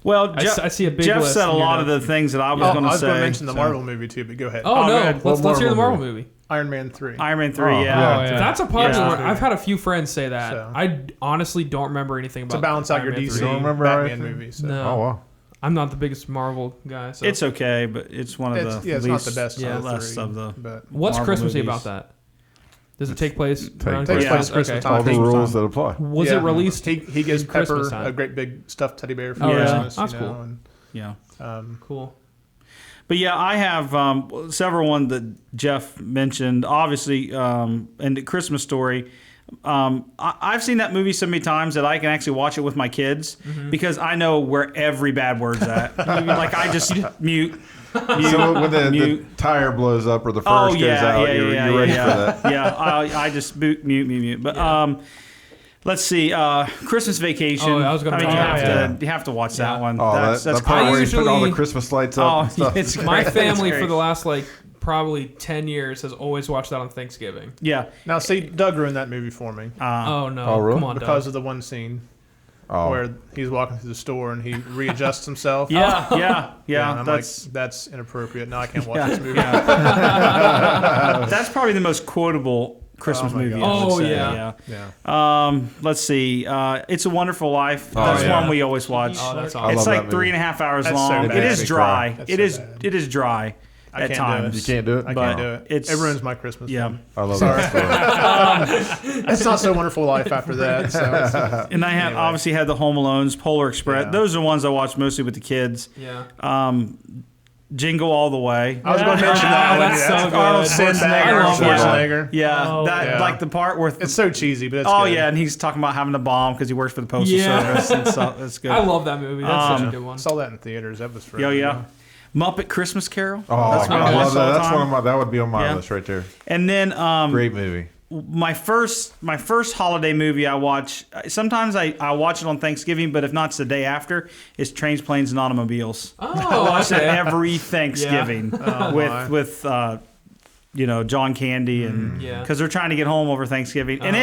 Well, I see a big Jeff list said a in your lot of the notes. things that I was Oh, going I to was say. going to mention the so- Marvel movie too, but go ahead. Oh, go no, ahead. let's hear the Marvel Marvel movie. Iron Man 3. Iron Man 3, Oh, yeah. yeah. That's a popular. Yeah. I've had a few friends say that. So- I honestly don't remember anything about to balance out Iron your Man DC 3. You don't remember Batman anything? movie. So. No. Oh, wow. I'm not the biggest Marvel guy. So. It's okay, but it's one of the It's not the best yeah, of the less three, of the. but What's Marvel Christmassy movies. about that? Does it take place around takes Yeah. place Christmas? Christmas Okay. time. All the Christmas rules time. that apply. Was Yeah. it released? He gives in Christmas Pepper time? a great big stuffed teddy bear for Oh, really? Christmas. That's you cool. know, and, Yeah. Cool. But yeah, I have several ones that Jeff mentioned. Obviously, and the Christmas Story. I've seen that movie so many times that I can actually watch it with my kids because I know where every bad word's at. Like I just mute. So when the tire blows up or the furnace goes out, you're ready for that. Yeah, I just mute. But let's see, Christmas Vacation. Oh, I was gonna you have to watch that one. Oh, that's great. part where you put all the usually- Christmas lights up and stuff. It's My great. family It's for great. the last probably 10 years has always watched that on Thanksgiving. Yeah. Now, see, Doug ruined that movie for me Oh no! Oh, really? Come on, because Doug. of the one scene Oh. where he's walking through the store and he readjusts himself. Yeah. And I'm That's like, that's inappropriate. Now I can't watch this movie. that's probably the most quotable Christmas Oh my movie. God. I would Oh, say. yeah. Yeah. Let's see. It's a Wonderful Life. Oh, That's yeah. one we always watch. Oh, that's I awesome. It's love like that movie. 3.5 hours That's so long. bad. It Makes is me dry. cry. It That's is. so bad. It is dry I at can't times. You can't do it? I But can't do it. it's- It ruins my Christmas. Yeah. film. I love that story. It's not so wonderful life after that. So it's- And I have Anyway. obviously had the Home Alones, Polar Express. Yeah. Those are ones I watch mostly with the kids. Yeah. Jingle All the Way. I was going to mention that. Oh, that's so good. Arnold I love Schwarzenegger. that. Schwarzenegger. Yeah, Oh, that yeah. like the part where It's so cheesy, but it's oh good. yeah, and he's talking about having a bomb because he works for the postal Yeah. service and stuff. That's good. I love that movie. That's such a good one. I saw that in theaters. That was Yeah, forever yeah. ago. Muppet Christmas Carol. Oh, That's one I I love watched that. all the That's time. one of my. That would be on my Yeah. list right there. And then Great movie. my first holiday movie I watch. Sometimes I watch it on Thanksgiving, but if not, it's the day after. Is Trains, Planes, and Automobiles. I Oh, watch that okay. every Thanksgiving Oh, my. with John Candy and Yeah. because they're trying to get home over Thanksgiving, and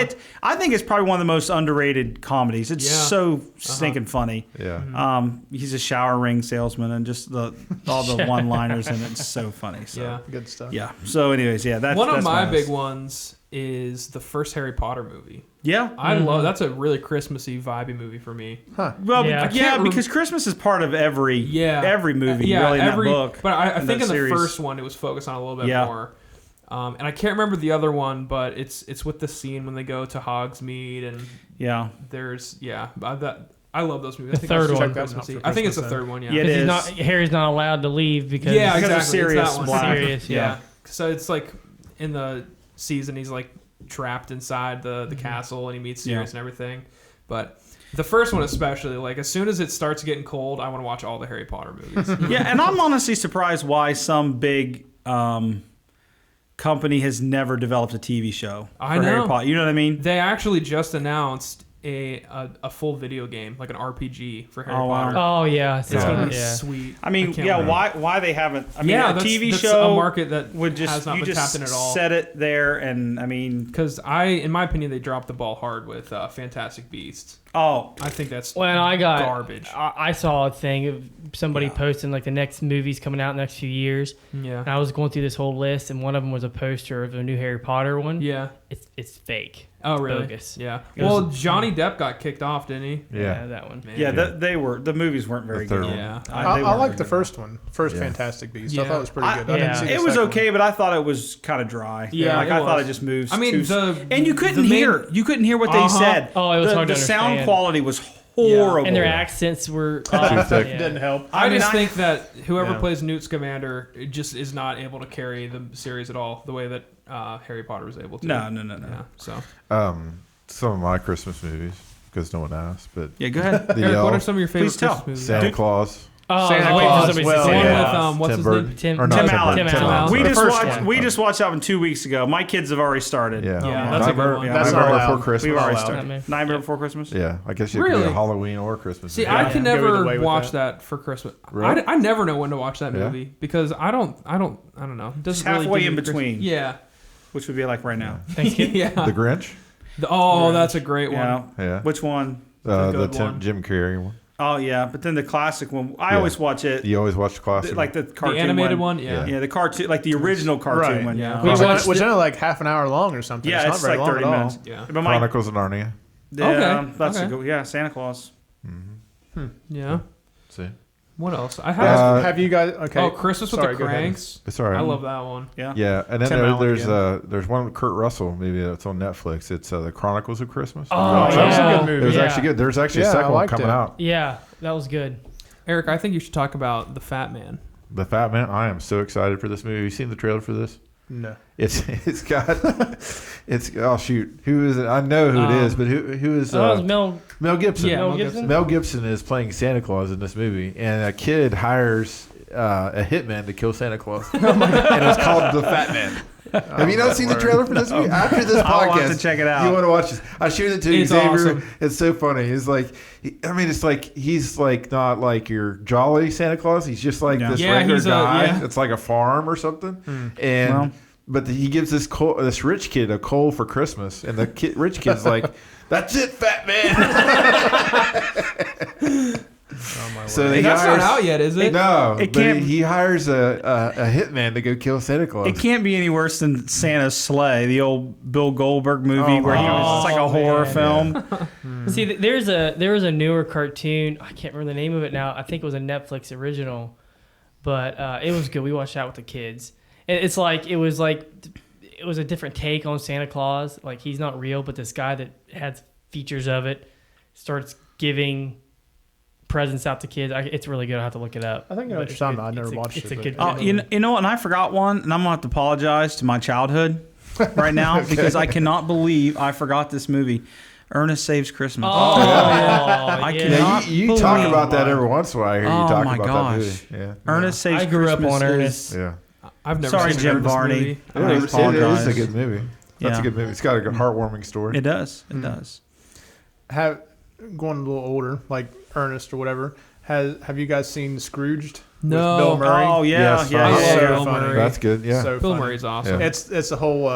I think it's probably one of the most underrated comedies. It's Yeah. so stinking funny. Yeah. He's a shower ring salesman, and just all the one-liners in it's so funny. So, Yeah. Good stuff. yeah. So, anyways, yeah, that's One of that's my list. big ones is the first Harry Potter movie. Yeah. I love that's a really Christmassy, vibey movie for me. Well, Yeah. I can't because Christmas is part of every movie, yeah, really, in every, that book. But I in think that in the series. first one it was focused on a little bit Yeah. more. And I can't remember the other one, but it's with the scene when they go to Hogsmeade and Yeah. there's I love those movies. I think third it's one. super Check that one out Christmassy. for I think it's the Christmas third one. Yeah. Yeah, it Because is. Harry's not allowed to leave because Yeah, Because of exactly. Sirius It's that one. Black. Sirius, Yeah. So it's like in the season he's like trapped inside the Mm-hmm. castle and he meets Sirius and everything. But the first one especially, like as soon as it starts getting cold, I want to watch all the Harry Potter movies. Yeah, and I'm honestly surprised why some big company has never developed a TV show for I know. Harry Potter. You know what I mean? They actually just announced a full video game, like an RPG for Harry Oh, wow. Potter. Oh yeah, It's gonna be yeah. sweet. I mean, can't yeah. wait. Why they haven't? I mean, Yeah, a that's- TV that's show a market that would just has not you been just tapped in at all. set it there, and I mean, Because in my opinion, they dropped the ball hard with Fantastic Beasts. oh, I think that's When I got garbage. I saw a thing of somebody posting like the next movies coming out in the next few years. Yeah. And I was going through this whole list, and one of them was a poster of the new Harry Potter one. Yeah. It's fake. Oh, It's really? bogus. Yeah. It was- Well, Johnny Depp got kicked off, didn't he? Yeah. that one. Man. yeah. The movies weren't very The third good. one. Yeah. They I weren't like very the good. first one, first Yeah. Fantastic Beasts. Yeah. I thought it was pretty good. I yeah. didn't see the It was second okay, but I thought it was kind of dry. Yeah, like it I thought was. it just moves. I mean, too, and you couldn't the main- hear what they said. Oh, it was the, hard to the sound understand. quality was horrible. And their accents were Too off. thick. Yeah. Didn't help. I mean, just I- think that whoever Yeah. plays Newt Scamander just is not able to carry the series at all the way that Harry Potter was able to. No. Yeah. So, Some of my Christmas movies, because no one asked, but Yeah, go ahead. The Eric, what are Elf, some of your favorite Please tell. Christmas movies? Santa Claus. Oh, Santa I was waiting for Claus, somebody to well, say The one that. yeah. with what's Tim his Burton. name? Tim- Or not Tim Tim Allen. Burton, Tim Tim Allen. Allen. We The just first watched. one. We just watched that one 2 weeks ago. My kids have already started. Yeah. Yeah, that's a good Nightmare, one. yeah, That's Nightmare not Before allowed. Christmas. We've already Not started. me. Nightmare Before Christmas. Yeah, I guess you could Really? do Halloween or Christmas. See, movie. I can Go either never way with watch that. that for Christmas. Really? I never know when to watch that Yeah? movie because I don't know. It doesn't really halfway give in me the between. Yeah. Which would be like right now. Thanksgiving. Yeah. The Grinch. That's a great one. Yeah. Yeah. Which one? The good one. Jim Carrey one. Oh yeah, but then the classic one. I Yeah. always watch it. You always watch the classic. Like the cartoon The animated one, yeah. Yeah, the cartoon, like the original cartoon Right. one. Yeah. Yeah. We Which watched is it- only like half an hour long or something. Yeah, it's it's not very like long 30 at all. minutes. Yeah. But my, Chronicles of Narnia. yeah, Okay, that's okay. a good. Yeah, Santa Claus. Yeah. See, What else? I Guys, have. have you guys? Okay. Oh, Christmas Sorry, with the go ahead. Cranks. it's all right. I love that one. Yeah. Yeah, and then Tim Allen there's one with Kurt Russell. Maybe that's on Netflix. It's the Chronicles of Christmas. Oh, that was a yeah. good movie. It was Yeah. actually good. There's actually a Yeah, I second one liked coming it. out. Yeah, that was good. Eric, I think you should talk about The Fat Man. The Fat Man. I am so excited for this movie. Have you seen the trailer for this? No. It's got oh shoot, who is it? I know who it is, but who is Oh, it was Mel Gibson? Yeah, Mel Mel Gibson. Mel Gibson is playing Santa Claus in this movie, and a kid hires a hitman to kill Santa Claus. And it was called The Fat Man. Have you not seen the trailer for this movie? After this podcast, I'll have to check it out. You want to watch this? I shared it to It's Xavier. awesome. It's so funny. It's like, it's like he's like not like your jolly Santa Claus. He's just like this regular he's guy. It's like a farm or something. And but he gives this rich kid a coal for Christmas, and the rich kid's like, "That's it, fat man." So That's not out yet, is it? No, It but can't- he hires a hitman to go kill Santa Claus. It can't be any worse than Santa's Sleigh, the old Bill Goldberg movie where he was it's like a horror film. See, there was a newer cartoon. I can't remember the name of it now. I think it was a Netflix original, but it was good. We watched that with the kids. And it was a different take on Santa Claus. Like, he's not real, but this guy that has features of it starts giving presents out to kids. It's really good. I have to look it up. I think I know what you're talking about. I never watched it. It's a but- good. Oh, you know what? And I forgot one, and I'm gonna have to apologize to my childhood right now because I cannot believe I forgot this movie, Ernest Saves Christmas. Oh, I yeah. cannot- you talk believe about that every once in a while. I hear you Oh talk my about gosh. that movie. Yeah, Ernest Saves I grew up Christmas on is- Ernest. yeah. I've never Sorry, seen Jim Ernest Varney. movie. I've It never is, seen it apologize. is a good movie. That's a Yeah. good movie. It's got a good heartwarming story. It does. It does. Going a little older, like Ernest or whatever. Have you guys seen Scrooged? No. With Bill Murray. Oh yeah, Yes, yeah. I It's love so Bill funny. Murray. That's good. Yeah. So Bill funny. Murray's awesome. Yeah. It's a whole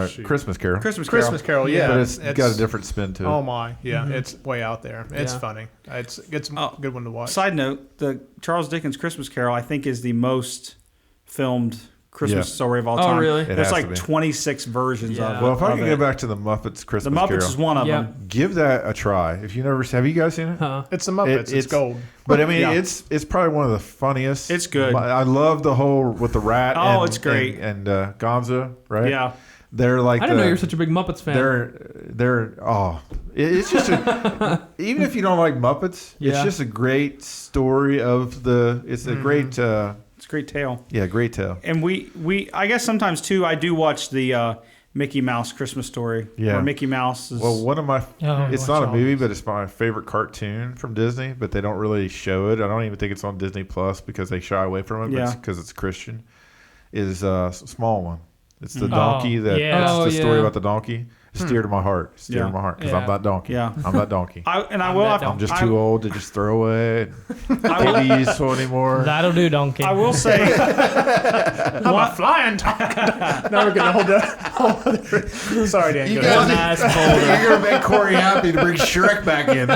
shoot. Christmas Carol. Christmas Carol. Christmas Carol. Yeah, But it's got a different spin to it. Oh my, yeah, it's way out there. It's Yeah. funny. It's a Oh, good one to watch. Side note: the Charles Dickens Christmas Carol, I think, is the most filmed Christmas Yeah. story of all Oh, time. really? It There's has to like be. 26 versions Yeah. of it. Well, if I of can it. go back to the Muppets The Christmas Muppets Carol, is one of Yeah. them. give that a try. If you never have you guys seen it? Huh. It's the Muppets. It's gold. But I mean, Yeah. it's probably one of the funniest. It's good. I love the whole with the rat. Oh, and, it's great. And Gonzo, right? Yeah. They're like I didn't know you were such a big Muppets fan. It's just even if you don't like Muppets, Yeah. it's just a great story of the. It's a great, It's a great tale. great tale. And we I guess sometimes too I do watch the Mickey Mouse Christmas Story. Yeah. Where Mickey Mouse is Well, one of my Oh, it's watch not a all movie, those. but it's my favorite cartoon from Disney. But they don't really show it. I don't even think it's on Disney Plus because they shy away from it. Yeah. Because it's Christian. Is a small one. It's the donkey Oh, that. yeah. It's Oh, the story yeah. about the donkey. It's dear to my heart. It's dear Yeah. to my heart because Yeah. I'm that donkey. Yeah. I'm that donkey. I that will donkey. I'm just too old to just throw away. I will, Baby useful anymore. That'll do, donkey. I will say I'm a flying donkey. Now we're gonna hold that. Sorry, Dan. You Go ahead. guys, Nice folder. you're gonna make Corey happy to bring Shrek back in.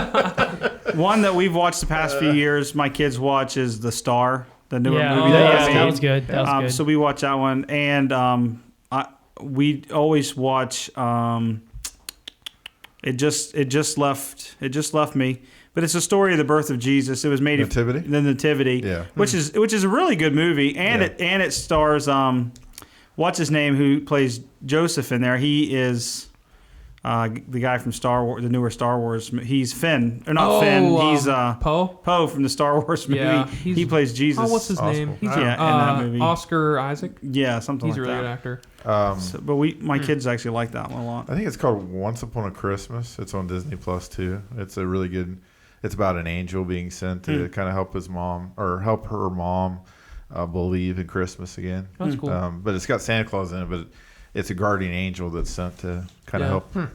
one that we've watched the past few years, my kids watch is The Star, the newer Yeah, movie that they made. was good. That was good. So we watch that one, and we always watch. It just left me, but it's the story of the birth of Jesus. It was made Nativity? the Nativity, Yeah. which is a really good movie, and Yeah. it stars what's his name who plays Joseph in there. He is. The guy from Star Wars, the newer Star Wars, he's Finn. Or not Finn, he's Poe. Poe from the Star Wars movie. Yeah, He plays Jesus. Oh, what's his name? Possible. He's Yeah, in that movie. Oscar Isaac. Yeah, something He's a like really that. good actor. So, but my kids actually like that one a lot. I think it's called Once Upon a Christmas. It's on Disney Plus too. It's a really good. It's about an angel being sent to kind of help his mom or help her mom believe in Christmas again. That's cool. But it's got Santa Claus in it, but it's a guardian angel that's sent to kind of Yeah. help.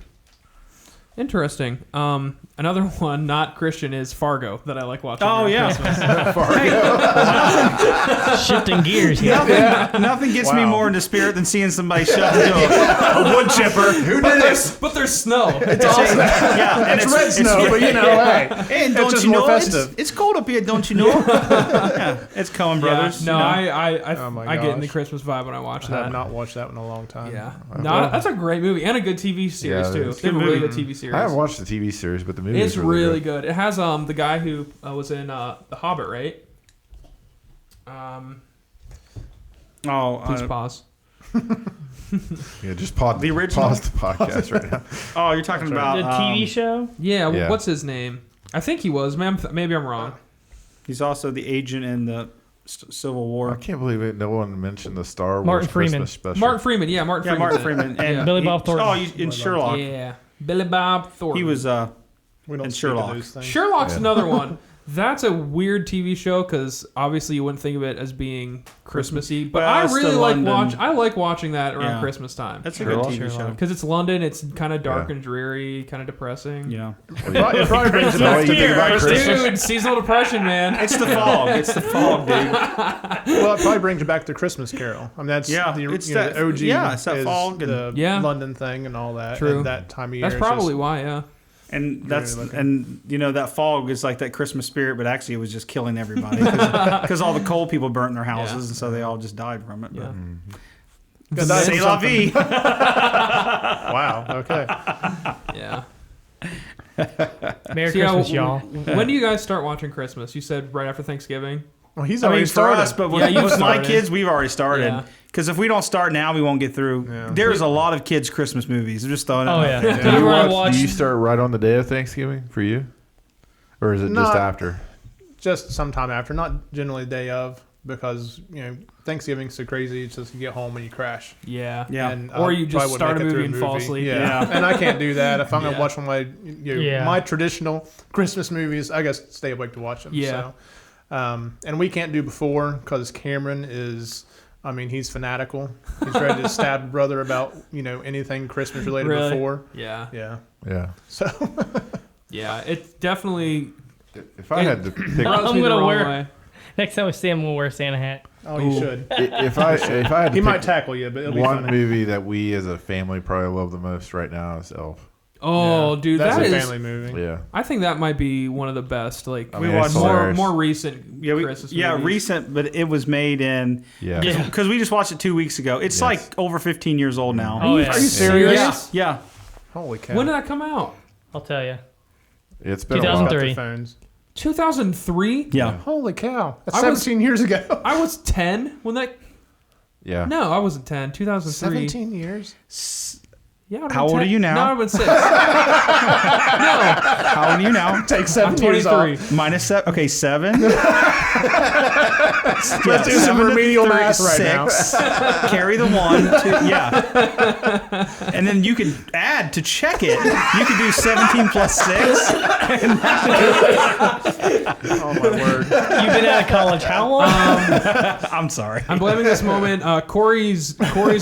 Interesting. Another one, not Christian, is Fargo that I like watching. Oh around yeah, Christmas. Shifting gears here. nothing gets me Wow. more into spirit than seeing somebody shove into a wood chipper. Who did this? But there's snow. It's awesome. Yeah, and It's red snow, but you know, hey, And don't just you more know festive. it's cold up here? Don't you know? Yeah, it's Coen Brothers. No, you know. Oh my I get in the gosh. Christmas vibe when I watch I have that. not watched that in a long time. Yeah, no, that's a great movie and a good TV series Yeah, too. it's a They have a good really movie. good TV series. I haven't watched the TV series, but the movie It's is really, really good. It has the guy who was in The Hobbit, right? Please pause. Yeah, just pause The original? Pause the podcast right now. Oh, you're talking about The TV show? Yeah, Yeah. what's his name? I think he was. Maybe I'm wrong. He's also the agent in the Civil I War. can't believe it. No one mentioned the Star Wars Martin Freeman. Christmas special. Martin Freeman. Yeah, Martin Yeah, Freeman. Martin Freeman and Yeah. Billy Bob Thornton. Oh, in Sherlock. Yeah, Billy Bob Thornton. He was We don't And speak of Sherlock. those things. Sherlock's Yeah. another one That's a weird TV show because obviously you wouldn't think of it as being Christmassy, but Well, I it's really the like London- I like watching that around Yeah. Christmas time. That's a good TV Sherlock. show. Because it's London, it's kind of dark Yeah. and dreary, kind of depressing. Yeah. It probably brings it All back you think about Christmas. Dude, seasonal depression, man. It's the fog. It's the fog, dude. Well, it probably brings you back to Christmas Carol. I mean, that's Yeah, the, it's the that- OG. yeah, it's that is fog and- the Yeah. London thing and all that. True. At that time of year. That's it's probably just- why, yeah. And Really that's looking. and you know that fog is like that Christmas spirit, but actually it was just killing everybody because all the cold people burnt their houses, Yeah. and so they all just died from it. Yeah. Good, that's C'est la something. vie. Wow. Okay. Yeah. Merry So, yeah, Christmas, y'all. When do you guys start watching Christmas? You said right after Thanksgiving? Well, he's I already mean, for started. us, but Yeah, with, you've with my started. kids, we've already Yeah. started. Because if we don't start now, we won't get through. Yeah. There's a lot of kids' Christmas movies. I'm just throwing it. Oh out yeah. there. Do you, Everyone watch, do you watched- start right on the day of Thanksgiving for you? Or is it just Not- after? just sometime after, not generally the day of, because Thanksgiving's so crazy. It's just you get home and you crash. Yeah. Yeah. And Or I you just probably wouldn't start make a it through movie and fall asleep. Yeah. Yeah. And I can't do that. If I'm Yeah. gonna watch one of my Yeah. my traditional Christmas movies, I guess stay awake to watch them. Yeah. So, and we can't do before because Cameron is. I mean, he's fanatical. He's ready to stab a brother about anything Christmas related Really? before. Yeah. Yeah. Yeah. So Yeah. It definitely If I had to pick, rubs I'm me the gonna wrong wear- way. Next time we see him, we'll wear a Santa hat. you Ooh. should. if I had to He might pick tackle you, but it'll be one funny. movie that we as a family probably love the most right now is Elf. Oh, Yeah. dude, that's that a is. family movie. Yeah. I think that might be one of the best. Like I We mean, watched it's more hilarious. more recent Yeah, Christmas movies. recent, but it was made in Yeah. Yeah. because we just watched it 2 weeks ago. It's Yes. like over 15 years old now. Oh yeah. Are you serious? Yeah, Holy cow! When did that come out? I'll tell you. It's been a 2003. while. Phones. 2003. yeah. Holy cow! That's I was- 17 years ago. I was 10 when that. Yeah. No, I wasn't 10. 2003. 17 years. Yeah. I would've How been old are 10. you now? No, I would 6. How old are you now? Take I'm 7 years 23. off. Minus 7. Okay, 7. Let's do some remedial math right now. Carry the 1. Yeah. And then you can add to check it. You can do 17 plus 6. Oh my word! You've been out of college how long? I'm sorry. I'm blaming this moment. Corey's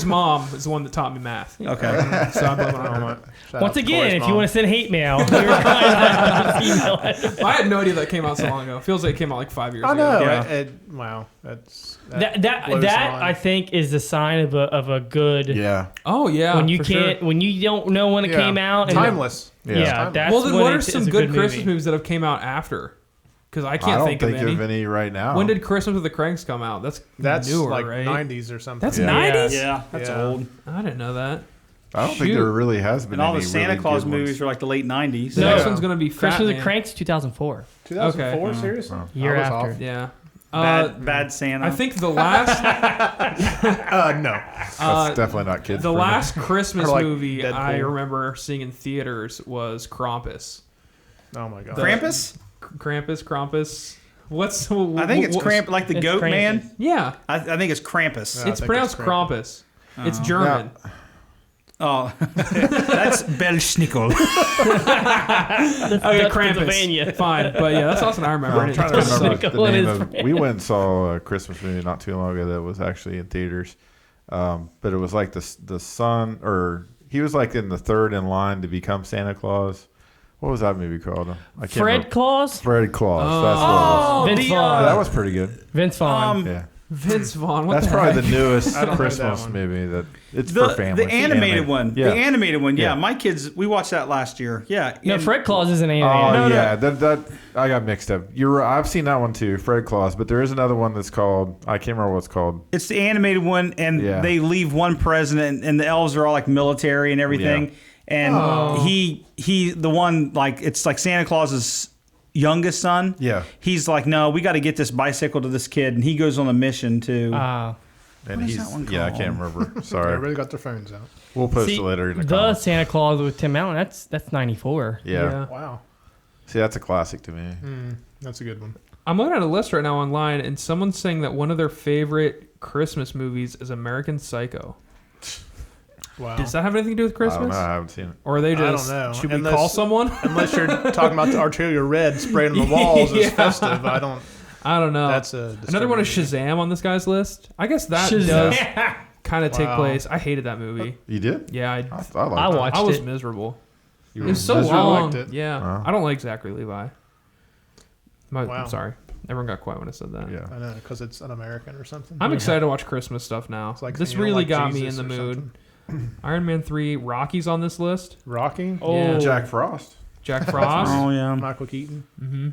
mom is the one that taught me math. Okay. So I'm blaming it on Oh, her. my. Shout Once out to again, Corey's if you mom. want to send hate mail, you're email it. I had no idea that came out so long ago. It feels like it came out like 5 years I ago. know. Yeah. Wow. That's That blows the mind. I think is the sign of a good. Yeah. Oh yeah. When you for can't, sure. when you don't know when it Yeah. came out, and timeless. Yeah, Timeless. that's Well, then when what are it's some a good movie. Christmas movies that have came out after? Because I I can't don't think, think of any. right now. When did Christmas with the Cranks come out? That's newer, like right? 90s or something. That's Yeah. 90s. Yeah, that's Yeah. old. I didn't know that. I don't Shoot. think there really has been And all any the Santa really Claus good movies ones. were like the late 90s. The No. next one's gonna be Fat Christmas of Man. the Cranks 2004. 2004, Okay. seriously? Year I was after. off. Yeah. Bad Santa. I think the last No. That's definitely not kids. the friendly. last Christmas Or like movie I Deadpool. remember seeing in theaters was Krampus. Oh my god. Krampus. Krampus. What's I think it's Kramp, like the It's goat Krampus. man. Yeah, I think it's Krampus. Yeah. I it's think pronounced it's Krampus. It's German. Oh, that's Belschnickel. Okay, That's Krampus. Pennsylvania. Fine, but yeah, that's also I remember. I'm it. trying to remember the What name is of. We went and saw a Christmas movie not too long ago that was actually in theaters, but it was like the son, or he was like in the third in line to become Santa Claus. What was that movie called? I can't Fred remember. Claus, Fred Claus. That's what it was. Vince Vaughn. That was pretty good. Vince Vaughn. Yeah, Vince Vaughn. What that's the probably heck? the newest I don't know that Christmas one. movie that it's The, for families. the animated one. Yeah. The animated one. Yeah. Yeah. My kids, we watched that last year. Yeah. no, and- Fred Claus isn't Oh animated. yeah, that I got mixed up. You're right. I've seen that one too, Fred Claus. But there is another one that's called I can't remember what it's called. It's the animated one, and Yeah. they leave one president, and the elves are all like military and everything. Yeah. And he the one like it's like Santa Claus's youngest son. Yeah, He's like, no, we got to get this bicycle to this kid, and he goes on a mission to. and What is he's that one I called? can't remember. They Sorry, really got their phones out. we'll post See, it later in the the comments. Santa Claus with Tim Allen. That's 94. Yeah. Wow. See, that's a classic to me. That's a good one. I'm looking at a list right now online, and someone's saying that one of their favorite Christmas movies is American Psycho. Wow. Does that have anything to do with I don't Christmas? know. I haven't seen it. Or are they I don't just, know. should we Unless- call someone? Unless you're talking about the arterial red sprayed on the walls Yeah. as festive. I don't. know. That's a Another one is disturbing Shazam on this guy's list. I guess that Shazam. does kind of take Wow. place. I hated that movie. You did? Yeah, I I liked I it. watched was it. miserable. You It were was so miserable? long. liked it. Yeah, Wow. I don't like Zachary Levi. Wow. I'm sorry. Everyone got quiet when I said that. Yeah. I know because it's an American or something. I'm excited to watch Christmas stuff now. It's like This saying you don't really like got me in Jesus the or mood. Iron Man 3, Rocky's on this list. Rocky, Oh, Yeah. Jack Frost. Jack Frost. Oh yeah. Michael Keaton. Mm-hmm.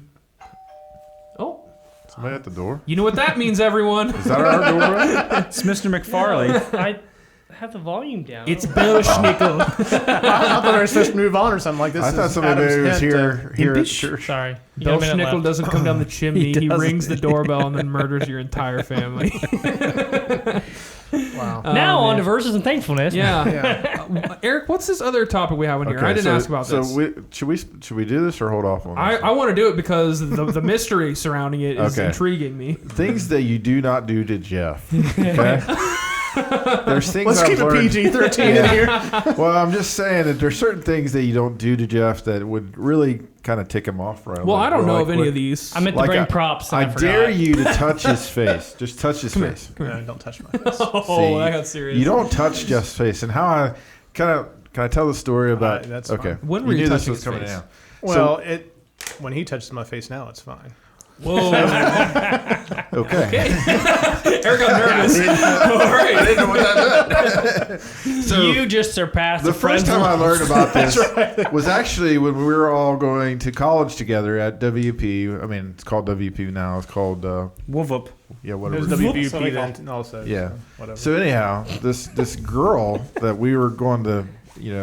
Oh, Somebody at the door. you know what that means, everyone. Is that our door? Right? It's Mr. McFarley. I have the volume down. It's Bill Schnickel. I thought they were supposed to move on or something like this. I thought is somebody Adam's was hint here at Impish. church. Sorry. You Bill got a minute Schnickel left. doesn't come down the chimney. He doesn't. rings the doorbell and then murders your entire family. Wow. Now Oh, on man. to verses and thankfulness. Yeah. Yeah. Eric, what's this other topic we have in here? I didn't ask about this. Should we do this or hold off on this? I want to do it because the mystery surrounding it is Okay. intriguing me. Things that you do not do to Jeff. Okay. There's things Let's I've keep it learned. PG-13 in here. Well, I'm just saying that there's certain things that you don't do to Jeff that would really kind of tick him off right Well, away. I don't know Like of any what- of these. I meant to Like bring I- props. And I I forgot. dare you to touch his face. Just touch his face. No, don't touch my face. Oh, See, that got serious. You don't touch Jeff's face. And how I kind of can I tell the story about? That's okay. fine. When were you knew this touching was his coming face? down. Well, when he touches my face now, it's fine. Whoa. Okay. Eric got nervous. All I right. didn't know what that meant. So You just surpassed the first time I learned about this was actually when we were all going to college together at WP. I mean, it's called WP now. It's called Woof up. yeah, There's whatever. WPP then also. Yeah. So whatever. So anyhow, this girl that we were going to,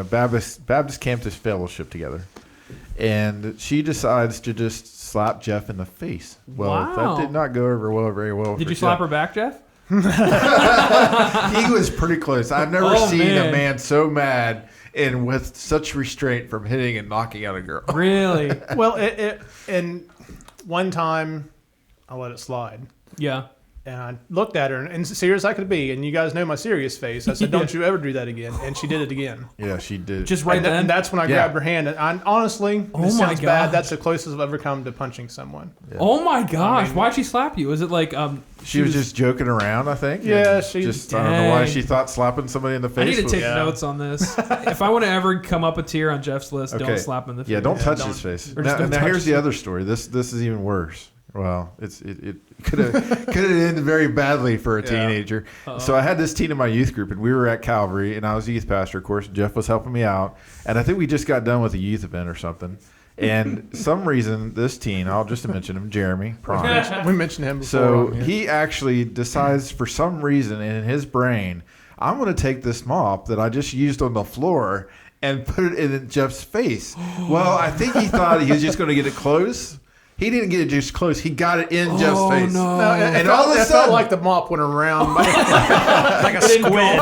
Baptist Campus Fellowship together, and she decides to just slap Jeff in the face. Well, Wow. that did not go over very well. Did for you slap Jeff. her back, Jeff? He was pretty close. I've never Oh, seen man. a man so mad and with such restraint from hitting and knocking out a girl. Really? Well, and one time I let it slide. Yeah. And I looked at her, and serious I could be, and you guys know my serious face. I said, "Don't you ever do that again." And she did it again. Yeah, she did. Just right and, then? and that's when I Yeah. grabbed her hand. And I, honestly, Oh this my sounds gosh. bad. That's the closest I've ever come to punching someone. Oh my gosh! I mean- Why'd she slap you? Was it like she was just joking around, I think. Yeah, and she- just I don't know why Dang. she thought slapping somebody in the face. I need to was- take Yeah. notes on this. If I want to ever come up a tier on Jeff's list, Okay. don't slap him in the face. Yeah, don't touch don't- his face. or just Now, don't now touch here's the his- other story. This is even worse. Well, it could have ended very badly for a teenager. So I had this teen in my youth group, and we were at Calvary, and I was a youth pastor. Of course, Jeff was helping me out, and I think we just got done with a youth event or something. And some reason, this teen, I'll just mention him, Jeremy Prime. We mentioned him before. So on here. he actually decides, for some reason in his brain, I'm going to take this mop that I just used on the floor and put it in Jeff's face. Well, I think he thought he was just going to get it close. He didn't get it just close. He got it in Jeff's face. no. No, it, And felt, all of a it sudden- felt like the mop went around. Like a squid.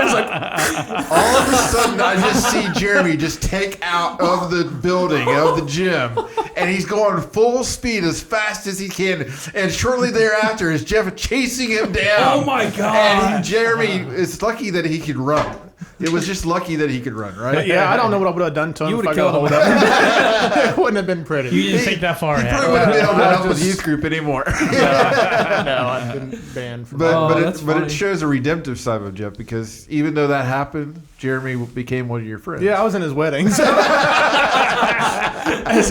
All of a sudden, I just see Jeremy just take out of the building, of the gym, and he's going full speed as fast as he can. And shortly thereafter is Jeff chasing him down. Oh my God. And Jeremy is lucky that he could run. It was just lucky that he could run, right? Yeah, I don't know what I would have done to him You if I would've got a hold killed of him. It wouldn't have been pretty. You didn't think that far He ahead. probably wouldn't be able to I help with just- youth group anymore. No, I've been banned from But Oh, but that's it, but funny. it shows a redemptive side of Jeff, because even though that happened, Jeremy became one of your friends. Yeah, I was in his wedding. So.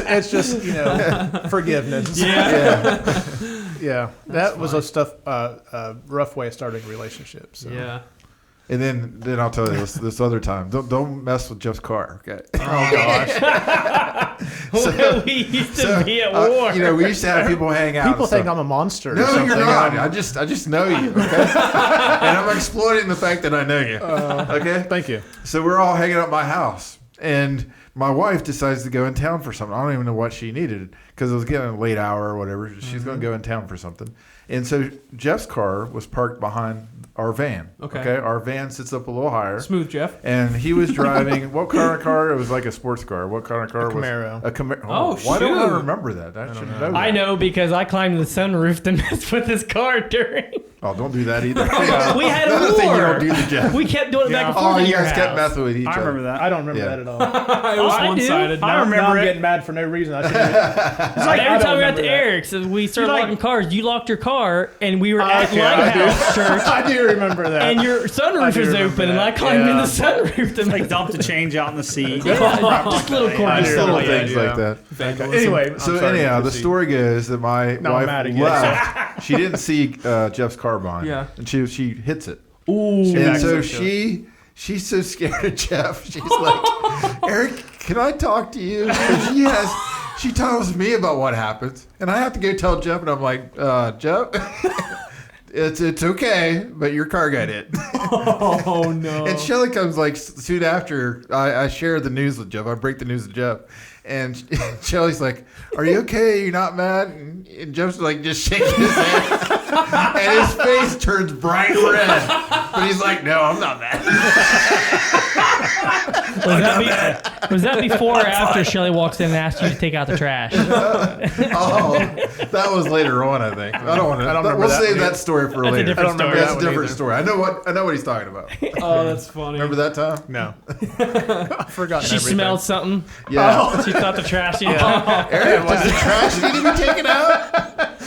it's just, forgiveness. Yeah. Yeah. That was a rough way of starting a relationship. So. Yeah. And then I'll tell you this other time. Don't mess with Jeff's car, okay? Oh, gosh. We used to be at war. We used to have people hang out. People and think stuff. I'm a monster or No, something. you're not. I just know you, okay? And I'm exploiting the fact that I know you, okay? Thank you. So we're all hanging out at my house, and my wife decides to go in town for something. I don't even know what she needed, because it was getting a late hour or whatever. She's going to go in town for something. And so Jeff's car was parked behind our van. Okay. Our van sits up a little higher. Smooth, Jeff. And he was driving, what kind of car? It was like a sports car. What kind of car was Camaro. A Camaro. Oh, why don't I shoot. remember that? I should know that. I know because I climbed the sunroof to mess with his car during. Oh, don't do that either. We had a Another thing you war. don't do to Jeff. We kept doing it back and forth Oh, at you your guys kept house. messing with each I other. remember that. I don't remember Yeah. that at all. It was I do. one-sided. I Now remember I'm it. getting mad for no reason. I shouldn't. It's like I every don't time we were at the remember that. Eric's, we started You like- locking cars. You locked your car, and we were at Okay, I do. Lighthouse Church, I do remember that. and your I sunroof do is remember open, and that. I climbed in Yeah. the sunroof to Like dumped the change out in the seat. just little corny I do Just stuff little like that. things Yeah. like that. Vandalism. Anyway, So I'm sorry, anyhow, the proceed. story goes that my Now I'm wife mad again. left. She didn't see Jeff's car behind. Yeah. And she hits it. Ooh. And backs so up to she's so scared of Jeff. She's like, Eric, can I talk to you? Because she tells me about what happens, and I have to go tell Jeff, and I'm like, Jeff, it's okay, but your car got hit. Oh no. And Shelly comes like soon after. I share the news with Jeff. I break the news with Jeff. And Shelly's like, "Are you okay? You're not mad?" And Jeff's like just shaking his head. And his face turns bright red. But he's like, "No, I'm not mad." Was that before or after Shelly walks in and asks you to take out the trash? Oh, that was later on, I think. I don't want to. I don't remember We'll that save one that story for That's a later. different I don't remember story. That's a that one different either. story. I know what he's talking about. Oh, that's funny. Remember that time? No. I forgot. She smelled something. Yeah. She thought the trash needed to Eric, does the trash need to be taken out?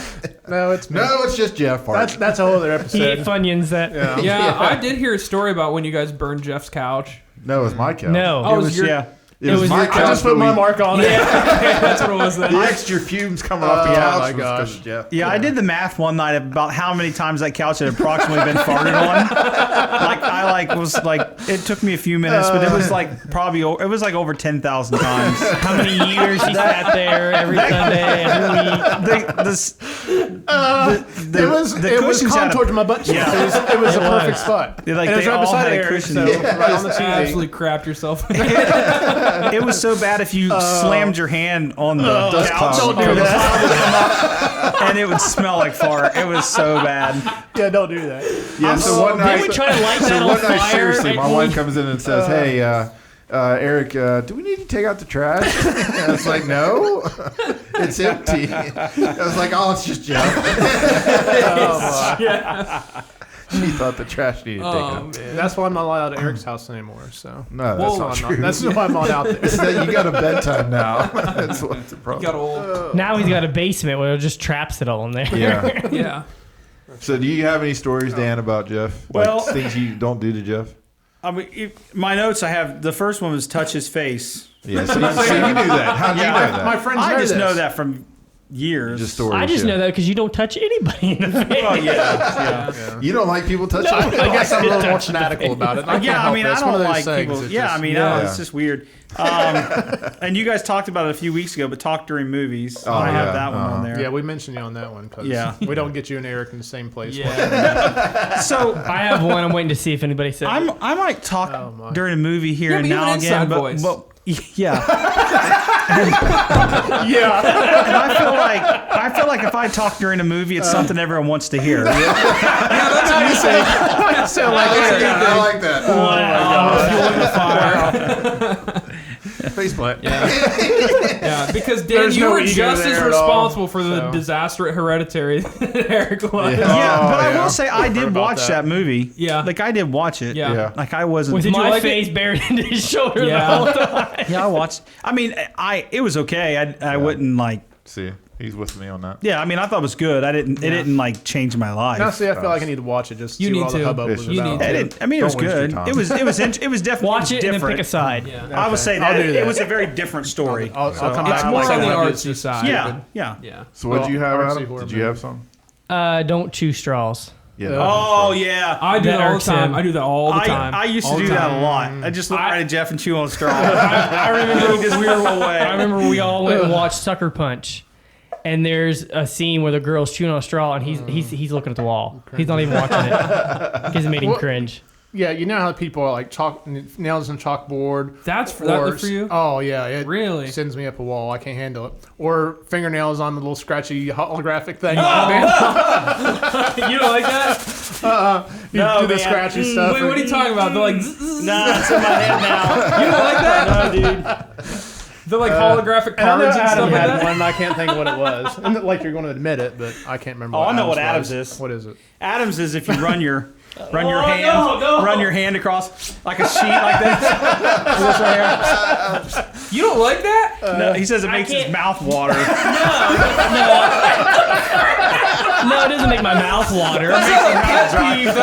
No, it's me. No, it's just Jeff. That's a whole other He ate episode. Funyuns that. Yeah. Yeah, I did hear a story about when you guys burned Jeff's couch. No, it was my couch. No. Oh, It was, your, yeah. It was was my your- couch. I just put but my we- mark on it. that's what it was then. The extra fumes coming off the Oh, couch my was 'cause gosh. of Jeff. Yeah, I did the math one night about how many times that couch had approximately been farted on. It took me a few minutes, but it was like probably it was like over 10,000 times. How many years he sat there every Sunday, every week? It was cushions calm had a- towards my butt cheek. Yeah. It was a It perfect was. spot. Yeah, like, and it was they right all beside had a Eric, cushion. so Yeah. right on the Just TV. absolutely crapped yourself. It was so bad if you slammed your hand on the Dust couch, cloud. Don't do that. and it would smell like fart. It was so bad. Yeah, don't do that. Yeah, so one night, Didn't we try to light so that on one night, fire? seriously, my at wife least? comes in and says, "Hey, Eric, do we need to take out the trash?" And I was like, "No, it's empty." I was like, "Oh, it's just Jeff." She thought the trash needed taken Oh out. man. That's why I'm not allowed at Eric's house anymore. So No, that's Whoa. not I'm true. not, that's why I'm not out there. It's that you got a bedtime now. That's what's the You problem. got old. Now he's got a basement where it just traps it all in there. Yeah. Yeah. So, do you have any stories, Dan, about Jeff? Well- like things you don't do to Jeff? I mean, my notes I have. The first one was touch his face. Yeah. So you knew that. How do you know that? My friends I know just this. know that from years. Just stories. I just yeah. know that because you don't touch anybody in the face. Oh yeah. You don't like people touching you? I guess I'm a little more fanatical about it. I can't Yeah, I help mean, it. I It's one don't of those like things. people. It's Yeah, just- I mean, Yeah. it's just weird. And you guys talked about it a few weeks ago, but talk during movies. Oh, I have yeah. that one on there. Yeah, we mentioned you on that one because Yeah. we don't get you and Eric in the same place. Yeah. So I have one. I'm waiting to see if anybody said. I might talk Oh, my. during a movie here Yeah, and but you have now an again, inside but, voice. but yeah. Yeah. And I feel like if I talk during a movie, it's something everyone wants to hear. That's what you say. I sound like Eric. I like that. Faceplant. Yeah, because Dan, There's you no were ego just as there at all, responsible for the so. disaster at Hereditary that Eric was. Yeah. Yeah, but I yeah. will say I did about watch that. that movie. Yeah. Like I did watch it. Yeah. Yeah. Like I wasn't. with Did you my like face buried into his shoulder Yeah. the whole time. Yeah, I watched. I mean, it was okay. I wouldn't like. See, he's with me on that. Yeah, I mean, I thought it was good. It didn't like change my life. Now, see, I feel like I need to watch it just to You see need what all the to. hubbub You was need about. to. I mean, it was Don't waste your good. time. It was definitely Watch it and then different. pick a side. Yeah. I would say I'll that do it that. was a very different story. I'll come It's back. more like on the that. artsy side. Yeah, yeah. Yeah. So what did you have, Well, Adam? artsy Did you have some? Don't chew straws. Yeah. Oh yeah. I do That that all the irks time. him. I do that all the time. I used to All the do that time. a lot. I just look right at Jeff and chew on a straw. I remember Because we were away. I remember we all went and watched Sucker Punch, and there's a scene where the girl's chewing on a straw, and he's looking at the wall. He's not even watching it because it made him Well, cringe. Yeah, you know how people are like nails and chalkboard. That's for that for you. Oh yeah, it Really? sends me up a wall. I can't handle it. Or fingernails on the little scratchy holographic thing. You don't like that? You No, do the man. scratchy stuff. Wait, what are you talking about? They're like, zzz, zzz. Nah, it's in my head now. You don't like that? No, dude. The like holographic And I know cards and Adam stuff like had that. one, and I can't think of what it was. And like you're going to admit it, but I can't remember. Oh, I know what Adams Adams was. is. What is it? Adams is if you run your Oh, run your hand across like a sheet like this. This right here. You don't like that? No, he says it makes his can't- mouth water. No, it doesn't make my mouth water. Pet peeve.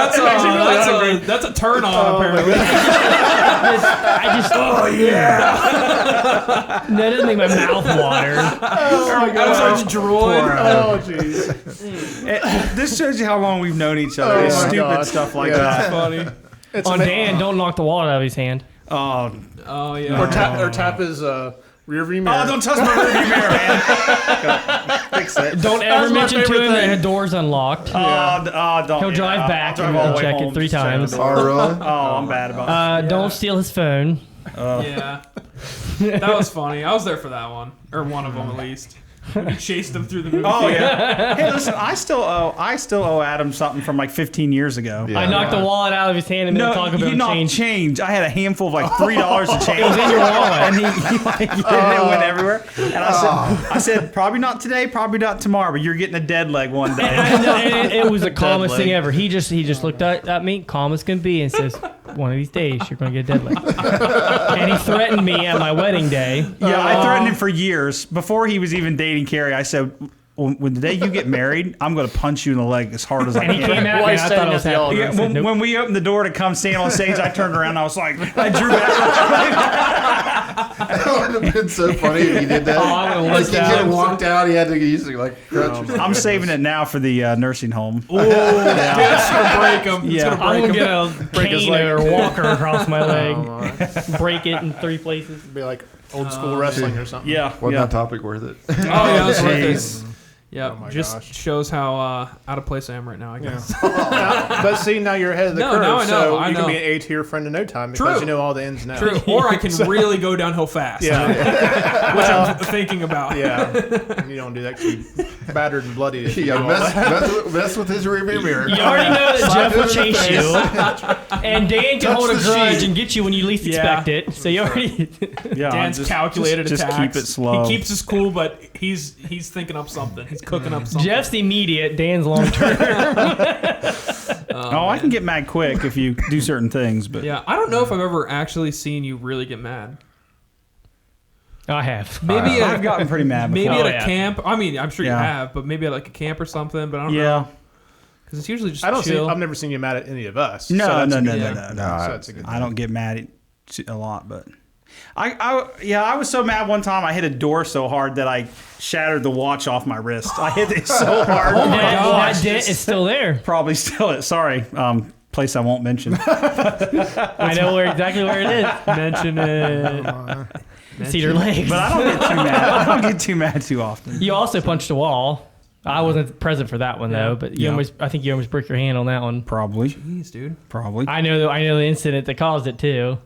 That's a turn on apparently. I just. Oh yeah. No, it doesn't make my mouth water. Adam starts drooling. Oh, jeez. This shows you how long we've known each other. Oh, It's my stupid God. stuff like Yeah. that. Funny. It's On ama- Dan, don't knock the wallet out of his hand. Oh, Oh yeah. Or tap his rear view mirror. oh, don't touch my rearview mirror, man. Fix it. Don't ever my mention to favorite him that thing. the door's unlocked. Don't. He'll drive back I'll drive and all the way check it home 3 just to shut times. the door. Oh, really? Oh, I'm bad about Don't steal his phone. Yeah. That was funny. I was there for that one, or one of them at least. He chased him through the movie. Oh yeah. Hey, listen, I still owe Adam something from like 15 years ago. Yeah. I knocked the wallet out of his hand and then No, talk you about knocked change. change. I had a handful of like $3 to change. It was in your wallet. And it went everywhere. And I said, probably not today, probably not tomorrow, but you're getting a dead leg one day. And it was the calmest leg. thing ever. He just looked at me, calm as can be, and says, "One of these days, you're going to get a dead leg." And he threatened me at my wedding day. Yeah, I threatened him for years. Before he was even dating Carrie, I said, when the day you get married, I'm going to punch you in the leg as hard as I And he can. came at me, Why and I thought I was stand at the happy. altar? I said, nope. When we opened the door to come stand on stage, I turned around and I was like, I drew back. That would have been so funny if he did that. Oh, I would've Like, looked he out. could have walked out. He had to use like crutches. I'm saving it now for the nursing home. It's gonna break him. It's Yeah. gonna I'm break going him. to get a his cane leg. or walker across my leg. my. Break it in 3 places. Be like old school wrestling or something. Yeah. Wasn't yeah. that topic worth it? Oh yeah, that's worth Jeez. it. Yeah, Oh my just gosh. shows how out of place I am right now. I guess. But see, now you're ahead of the No, curve, now I know, so I you can know. be an A-tier friend in no time because True. you know all the ins and outs. True. Or I can really go downhill fast. Yeah. Which I'm thinking about. Yeah. And you don't do that 'cause you're battered and bloody. if you Yeah, do all that. mess with his rearview mirror. You already know that Slap Jeff will him in the chase face. you. And Dan can Touch hold a the grudge sheet. and get you when you least Yeah. expect it. So you already. Yeah, Dan's calculated just attacks. keep it slow. He keeps his cool, but he's thinking up something. He's cooking up something. Jeff's immediate, Dan's long term. I can get mad quick if you do certain things, but Yeah, I don't know if I've ever actually seen you really get mad. I have. Maybe I've gotten pretty mad before. maybe at a yeah. camp. I mean, I'm sure you Yeah. have, but maybe at like a camp or something. But I don't know Yeah. because it's usually just I don't see. chill. I've never seen you mad at any of us. No, so that's no, a no, good no, thing. no, no. No, So that's a good I don't get mad at a lot, but I was so mad one time I hit a door so hard that I shattered the watch off my wrist. I hit it so hard. Oh my gosh. That dent is still there. Probably still it. Sorry, place I won't mention. I know exactly where it is. Mention it. Cedar Lake. But I don't get too mad. I don't get too mad too often. You also punched a wall. I wasn't present for that one though, but Yeah. I think you almost broke your hand on that one. Probably, Jeez, dude. probably, I know the incident that caused it too.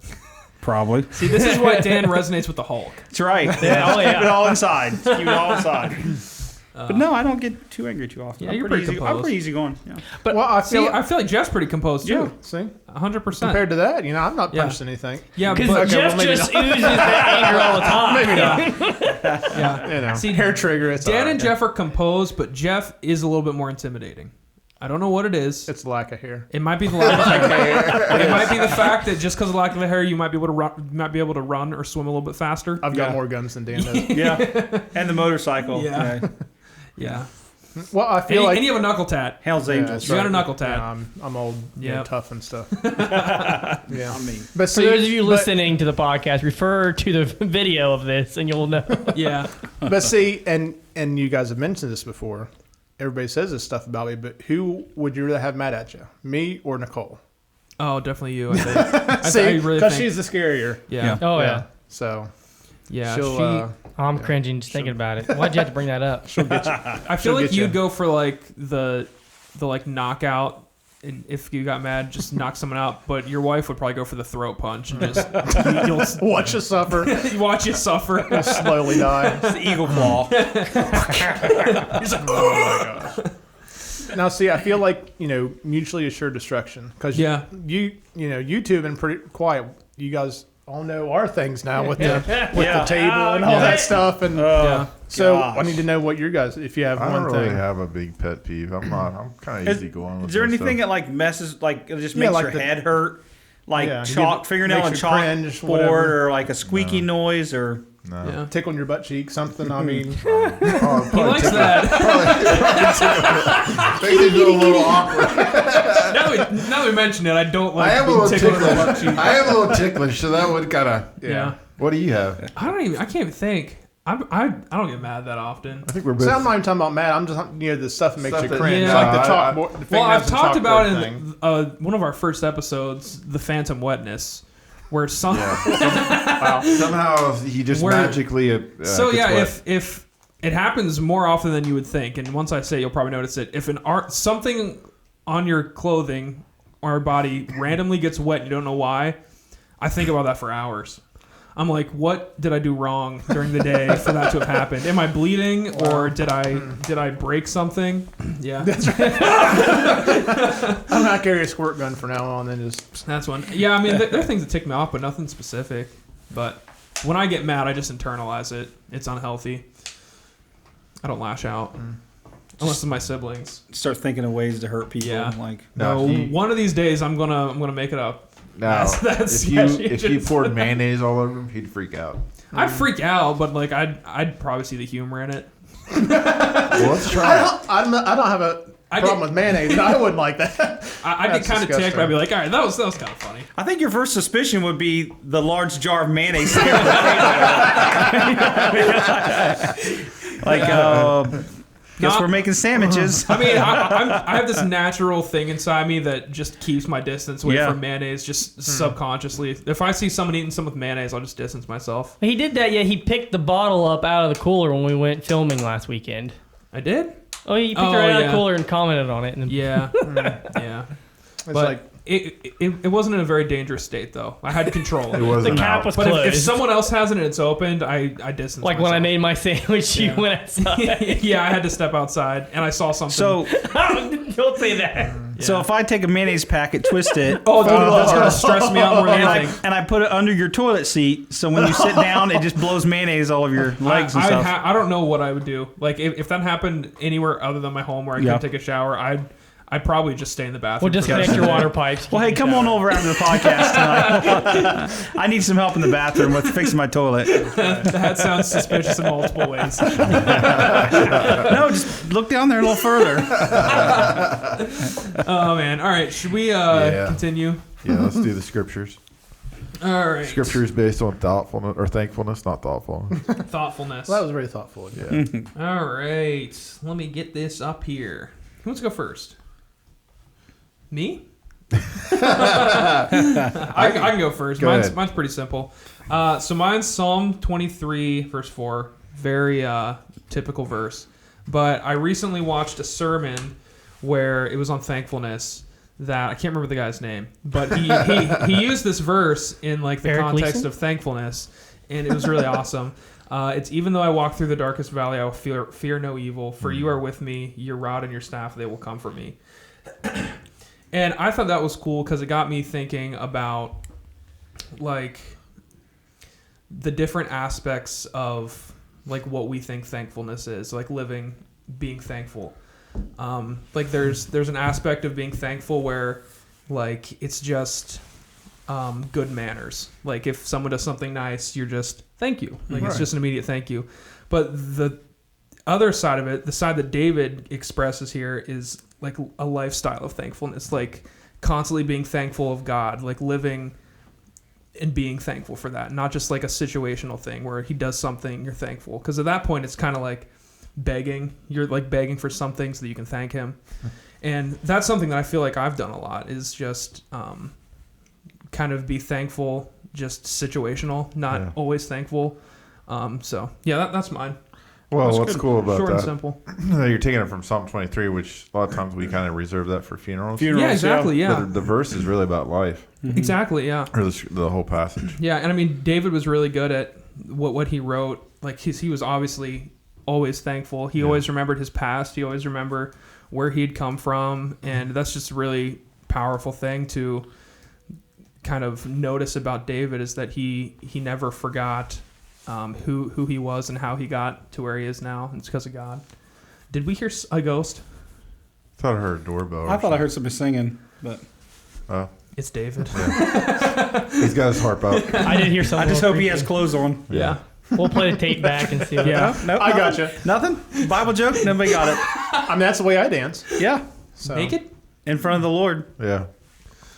probably. See, this is why Dan resonates with the Hulk. That's right. Yeah, oh, yeah. Keep it all inside. Keep it all inside. But no, I don't get too angry too often. Yeah, I'm you're pretty pretty easy. I'm composed. pretty easy going. Yeah. Well, I See, feel. I feel like Jeff's pretty composed yeah. too. See, 100%. compared to that, I'm not Yeah. punching anything. Yeah, Because but Okay, Jeff well, maybe just oozes that anger all the time. Maybe not. yeah. You know, See, hair trigger. It's Dan all and right. Jeff are composed, but Jeff is a little bit more intimidating. I don't know what it is. It's lack of hair. It might be the lack of hair. It might be the fact that just because of lack of hair, you might be able to run or swim a little bit faster. I've got Yeah. more guns than Dan does. Yeah. And the motorcycle. Yeah. Yeah. Well, I feel like and you have a knuckle tat. Hell's Yeah, Angels. that's You got a right. knuckle tat. Yeah, I'm old, Yeah. tough and stuff. Yeah, I mean, but For see, those of you but- listening to the podcast, refer to the video of this and you'll know. Yeah. But see, and you guys have mentioned this before. Everybody says this stuff about me, but who would you rather have mad at you, me or Nicole? Oh, definitely you. I think. I See, really because think. she's the scarier. Yeah. Oh, yeah. So Yeah. she'll. She, I'm cringing just thinking about it. Why'd you have to bring that up? I feel she'll like get you'd you. go for like the like knockout, and if you got mad, just knock someone out. But your wife would probably go for the throat punch and just you'll watch you suffer, you watch you suffer. you'll slowly die. it's the eagle claw. He's like, Oh my gosh. Now, see, I feel like mutually assured destruction because Yeah. you two have been pretty quiet. You guys all know our things now with Yeah. the table and all Yeah. that stuff. And Yeah. so gosh. I need to know what your guys, if you have I one don't really thing. have a big pet peeve. I'm kind of easy going. Is there anything that like messes, like it just makes like your the- head hurt? Like Yeah, fingernail makes and you chalk cringe, board, whatever. or like a squeaky noise, or No. Yeah. Tickling your butt cheek, something. I mean, Oh, He likes that. Makes it feel a little awkward. now we mention it, I don't like I am a being little tickled in the butt ticklish. cheek. I am a little ticklish, so that would kind of. Yeah. What do you have? I can't even think. I don't get mad that often. I think we're both. so I'm not even talking about Matt. I'm just the stuff that makes Stuff you that- cringe, Yeah. like the I- chalkboard. the Well, I've fingernails and talked about chalkboard in thing. one of our first episodes, the phantom wetness, where some. Somehow he just Where- magically. So gets yeah, wet. if it happens more often than you would think, and once I say, you'll probably notice it. If something on your clothing or body randomly gets wet, and you don't know why, I think about that for hours. I'm like, what did I do wrong during the day for that to have happened? Am I bleeding, or did I break something? Yeah, I'm not carry a squirt gun from now on. Then just that's one. Yeah, I mean, there are things that tick me off, but nothing specific. But when I get mad, I just internalize it. It's unhealthy. I don't lash out, unless it's my siblings. start thinking of ways to hurt people. Yeah. Like No, No, he- one of these days I'm gonna make it up. Now, That's if you just- poured mayonnaise all over him, he'd freak out. I'd freak out, but like I'd probably see the humor in it. Well, let's try it. I don't have a I problem get- with mayonnaise. And I wouldn't like that. I get That's kind of ticked, disgusting. but I'd be like, all right, that was kind of funny. I think your first suspicion would be the large jar of mayonnaise. Guess Not- we're making sandwiches. I mean, I have this natural thing inside me that just keeps my distance away Yeah. from mayonnaise, just subconsciously. If I see someone eating some with mayonnaise, I'll just distance myself. He did that. Yeah, he picked the bottle up out of the cooler when we went filming last weekend. I did. Oh, he picked Oh, it right out of yeah. the cooler and commented on it. And Yeah, yeah. It's But like it wasn't in a very dangerous state though. I had control. It the wasn't cap out. was But closed. if someone else has it and it's opened, I distance like when I myself. made my sandwich, you Yeah. went outside. Yeah, I had to step outside and I saw something. So, Don't say that. so if I take a mayonnaise packet, twist it, oh, dude, that's gonna stress me out more than anything. and I put it under your toilet seat, so when you sit down, it just blows mayonnaise all over your legs and stuff. I don't know what I would do. Like if that happened anywhere other than my home where I Yeah. couldn't take a shower, I'd probably just stay in the bathroom. We'll disconnect your water pipes. Well, hey, come on over after the podcast tonight. I need some help in the bathroom with fixing my toilet. That sounds suspicious in multiple ways. No, just look down there a little further. Oh man! All right, should we Yeah. continue? Yeah, let's do the scriptures. All right. Scriptures based on thoughtfulness or thankfulness, not thoughtfulness. Thoughtfulness. that was very thoughtful. Yeah. All right, let me get this up here. Who wants to go first? Me? I can go first. Go mine's, ahead. mine's pretty simple. So mine's Psalm 23, verse 4. Very typical verse. But I recently watched a sermon where it was on thankfulness that I can't remember the guy's name, but he used this verse in like the Eric context Gleason? of thankfulness, and it was really awesome. It's even though I walk through the darkest valley, I will fear no evil, for you are with me. Your rod and your staff, they will comfort me. And I thought that was cool because it got me thinking about like the different aspects of like what we think thankfulness is, like being thankful. Like there's an aspect of being thankful where like it's just good manners. Like if someone does something nice, you're just thank you. Like it's Right. just an immediate thank you. But the other side of it, the side that David expresses here, is like a lifestyle of thankfulness, like constantly being thankful of God, like living and being thankful for that, not just like a situational thing where he does something, you're thankful. Because at that point, it's kind of like begging. You're like begging for something so that you can thank him. And that's something that I feel like I've done a lot, is just kind of be thankful, just situational, not Yeah. always thankful. So yeah, that's mine. Well, That's what's good. cool about Short and that? simple. You're taking it from Psalm 23, which a lot of times we kind of reserve that for funerals. Yeah, exactly. Yeah, The verse is really about life, exactly. Yeah. or the whole passage. Yeah, and I mean, David was really good at what he wrote. Like he was obviously always thankful. He always remembered his past. He always remembered where he'd come from, and that's just a really powerful thing to kind of notice about David is that he never forgot who he was and how he got to where he is now. It's because of God. Did we hear a ghost? I thought I heard a doorbell. I thought I heard somebody singing, but It's David. He's got his harp out. I didn't hear something. I just hope he has clothes on. Yeah. We'll play the tape back and see. Yeah. Nope, I got you. Nothing? Bible joke? Nobody got it. I mean, that's the way I dance. Yeah. So. Naked? In front of the Lord. Yeah.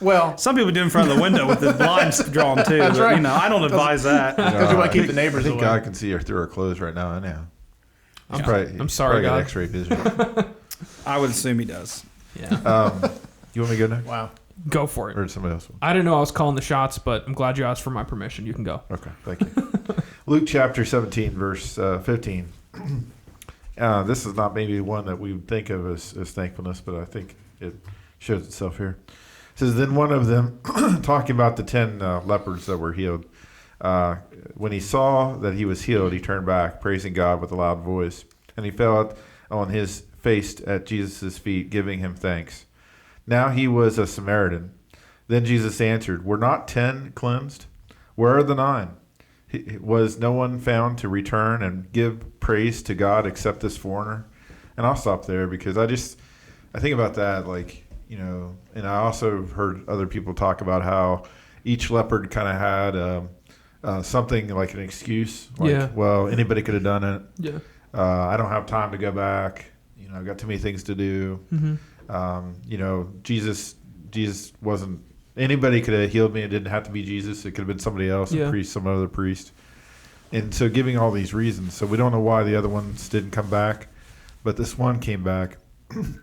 Well, Some people do in front of the window with the blinds drawn too. That's but, right. You know, I don't advise that. because you want to keep the I neighbors think away. God can see her through our clothes right now. Anyhow. I'm sorry, probably got God. X-ray vision. I would assume he does. Yeah. You want me to go next? Wow. Go for it. Or did somebody else? I didn't know I was calling the shots, but I'm glad you asked for my permission. You can go. Okay, thank you. Luke chapter 17, verse 15. This is not maybe one that we would think of as thankfulness, but I think it shows itself here. It says, then one of them, talking about the 10 lepers that were healed, when he saw that he was healed, he turned back, praising God with a loud voice. And he fell on his face at Jesus' feet, giving him thanks. Now he was a Samaritan. Then Jesus answered, were not 10 cleansed? Where are the 9? Was no one found to return and give praise to God except this foreigner? And I'll stop there because I think about that, like, you know, and I also heard other people talk about how each leopard kind of had something like an excuse. Like, Yeah. well, anybody could have done it. Yeah. I don't have time to go back. You know, I've got too many things to do. Mm-hmm. You know, Jesus wasn't, anybody could have healed me. It didn't have to be Jesus. It could have been somebody else, Yeah. a priest, some other priest. And so giving all these reasons. So we don't know why the other ones didn't come back, but this one came back. And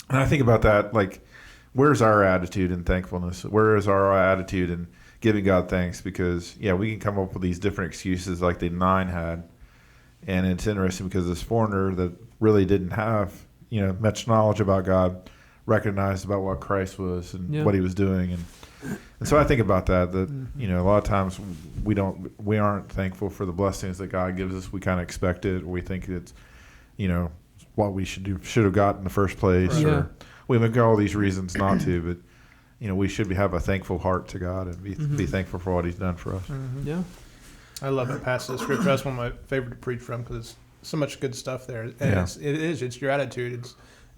I think about that, like, where's our attitude in thankfulness? Where is our attitude in giving God thanks? Because, yeah, we can come up with these different excuses like the 9 had. And it's interesting because this foreigner that really didn't have, you know, much knowledge about God recognized about what Christ was and what he was doing. And so I think about that, you know, a lot of times we aren't thankful for the blessings that God gives us. We kind of expect it. Or we think it's, you know, what we should have got in the first place. Right. Or we make all these reasons not to, but, you know, we should have a thankful heart to God and be thankful for what he's done for us. Yeah. I love that passage of scripture. That's one of my favorite to preach from because it's so much good stuff there. And it's your attitude.